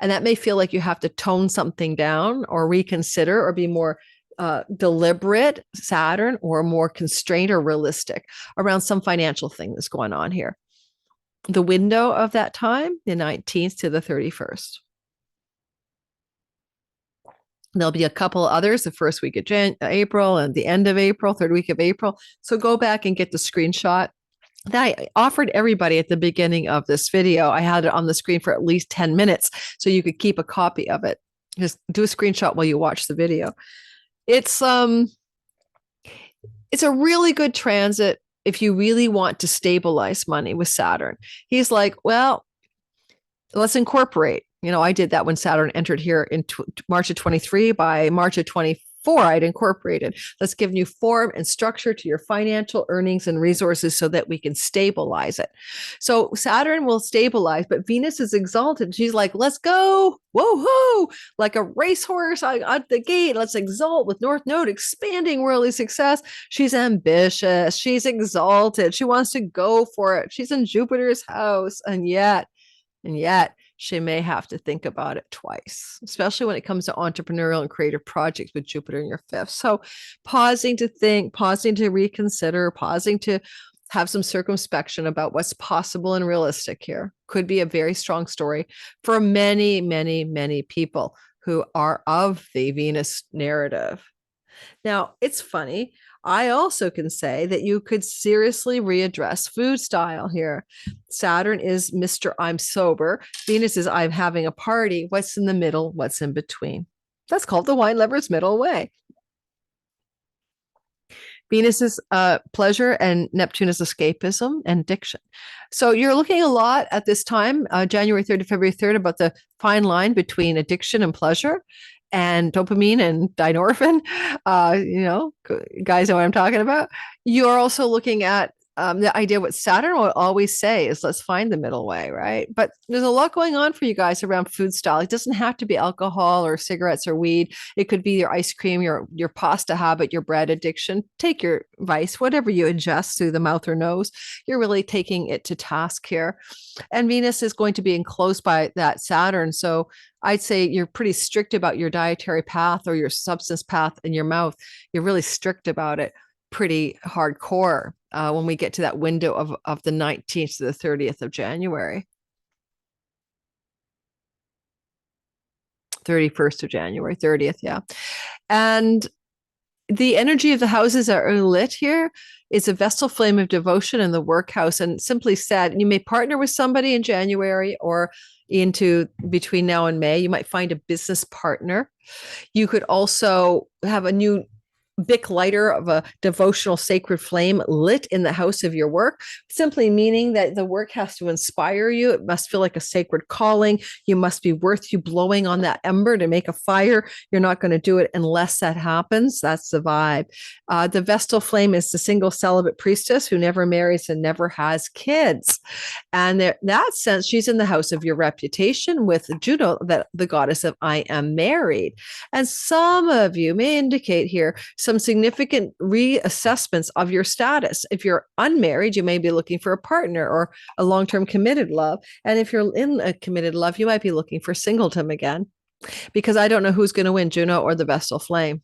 And that may feel like you have to tone something down or reconsider or be more deliberate, Saturn, or more constrained or realistic around some financial thing that's going on here. The window of that time, the 19th to the 31st. There'll be a couple others the first week of April and the end of April, third week of April. So go back and get the screenshot that I offered everybody at the beginning of this video. I had it on the screen for at least 10 minutes so you could keep a copy of it. Just do a screenshot while you watch the video. It's a really good transit if you really want to stabilize money with Saturn. He's like, well, let's incorporate. I did that when Saturn entered here in March of 23. By March of 24, I'd incorporated. Let's give new form and structure to your financial earnings and resources so that we can stabilize it. So Saturn will stabilize, but Venus is exalted. She's like, let's go. Whoa, like a racehorse at the gate. Let's exalt with North Node expanding worldly success. She's ambitious. She's exalted. She wants to go for it. She's in Jupiter's house. And yet, she may have to think about it twice, especially when it comes to entrepreneurial and creative projects with Jupiter in your 5th. So pausing to think, pausing to reconsider, pausing to have some circumspection about what's possible and realistic here could be a very strong story for many, many, many people who are of the Venus narrative. Now, it's funny. I also can say that you could seriously readdress food style here. Saturn is Mr. I'm sober. Venus is I'm having a party. What's in the middle? What's in between? That's called the wine lover's middle way. Venus is pleasure and Neptune is escapism and addiction. So you're looking a lot at this time, January 3rd to February 3rd, about the fine line between addiction and pleasure, and dopamine and dynorphin. Guys know what I'm talking about. You're also looking at the idea what Saturn will always say is let's find the middle way, right? But there's a lot going on for you guys around food style. It doesn't have to be alcohol or cigarettes or weed. It could be your ice cream, your pasta habit, your bread addiction. Take your vice, whatever you ingest through the mouth or nose. You're really taking it to task here. And Venus is going to be enclosed by that Saturn. So I'd say you're pretty strict about your dietary path or your substance path in your mouth. You're really strict about it. Pretty hardcore when we get to that window of the 19th to the 30th of January. 31st of January, 30th, yeah. And the energy of the houses that are lit here is a Vestal flame of devotion in the workhouse. And simply said, you may partner with somebody in January or into between now and May. You might find a business partner. You could also have a new Bic lighter of a devotional sacred flame lit in the house of your work, simply meaning that the work has to inspire you. It must feel like a sacred calling. You must be worth you blowing on that ember to make a fire. You're not going to do it unless that happens. That's the vibe. The Vestal flame is the single celibate priestess who never marries and never has kids. And in that sense, she's in the house of your reputation with Juno, that the goddess of I am married. And some of you may indicate here some significant reassessments of your status. If you're unmarried, you may be looking for a partner or a long-term committed love. And if you're in a committed love, you might be looking for singleton again, because I don't know who's going to win, Juno or the Vestal flame.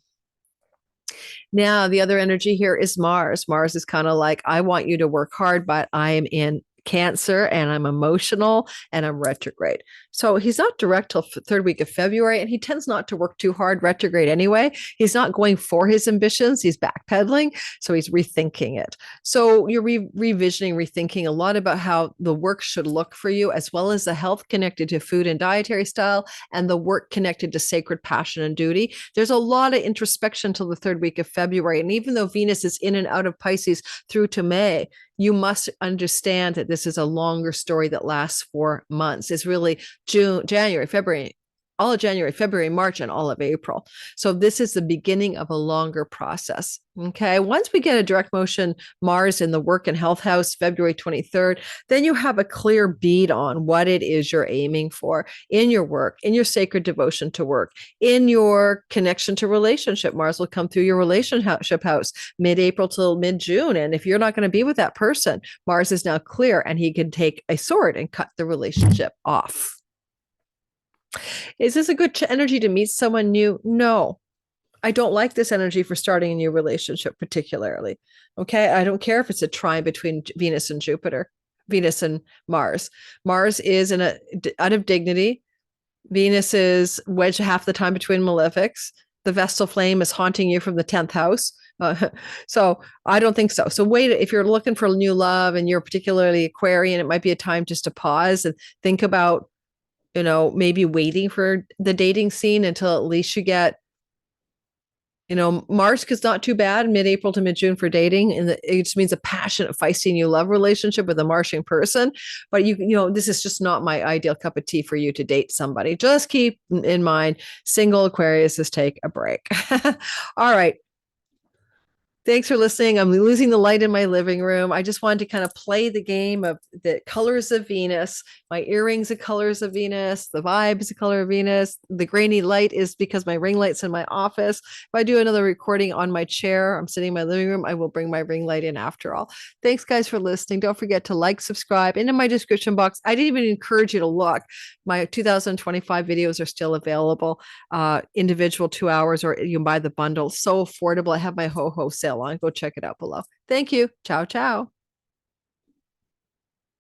Now, the other energy here is Mars. Mars is kind of like, I want you to work hard, but I am in Cancer and I'm emotional and I'm retrograde. So he's not direct till third week of February, and he tends not to work too hard retrograde anyway. He's not going for his ambitions. He's backpedaling. So he's rethinking it. So you're revisioning, rethinking a lot about how the work should look for you, as well as the health connected to food and dietary style and the work connected to sacred passion and duty. There's a lot of introspection till the third week of February. And even though Venus is in and out of Pisces through to May, you must understand that this is a longer story that lasts 4 months. It's really June, January, February, all of January, February, March, and all of April. So this is the beginning of a longer process. Okay. Once we get a direct motion Mars in the work and health house, February 23rd, then you have a clear bead on what it is you're aiming for in your work, in your sacred devotion to work, in your connection to relationship. Mars will come through your relationship house mid-April till mid-June. And if you're not going to be with that person, Mars is now clear and he can take a sword and cut the relationship off. Is this a good energy to meet someone new? No, I don't like this energy for starting a new relationship particularly. Okay. I don't care if it's a trine between Venus and Jupiter, Venus and Mars. Mars is out of dignity. Venus is wedged half the time between malefics. The Vestal flame is haunting you from the 10th house. So I don't think so. So wait, if you're looking for new love and you're particularly Aquarian, it might be a time just to pause and think about, maybe waiting for the dating scene until at least you get, Mars is not too bad, mid-April to mid-June for dating. And it just means a passionate, feisty new love relationship with a Martian person. But this is just not my ideal cup of tea for you to date somebody. Just keep in mind, single Aquariuses take a break. All right. Thanks for listening. I'm losing the light in my living room. I just wanted to kind of play the game of the colors of Venus. My earrings are colors of Venus. The vibe is the color of Venus. The grainy light is because my ring light's in my office. If I do another recording on my chair, I'm sitting in my living room, I will bring my ring light in after all. Thanks, guys, for listening. Don't forget to like, subscribe. And in my description box, I didn't even encourage you to look. My 2025 videos are still available, individual 2 hours, or you can buy the bundle. So affordable. I have my ho-ho sale on. Go check it out below. Thank you. Ciao, ciao.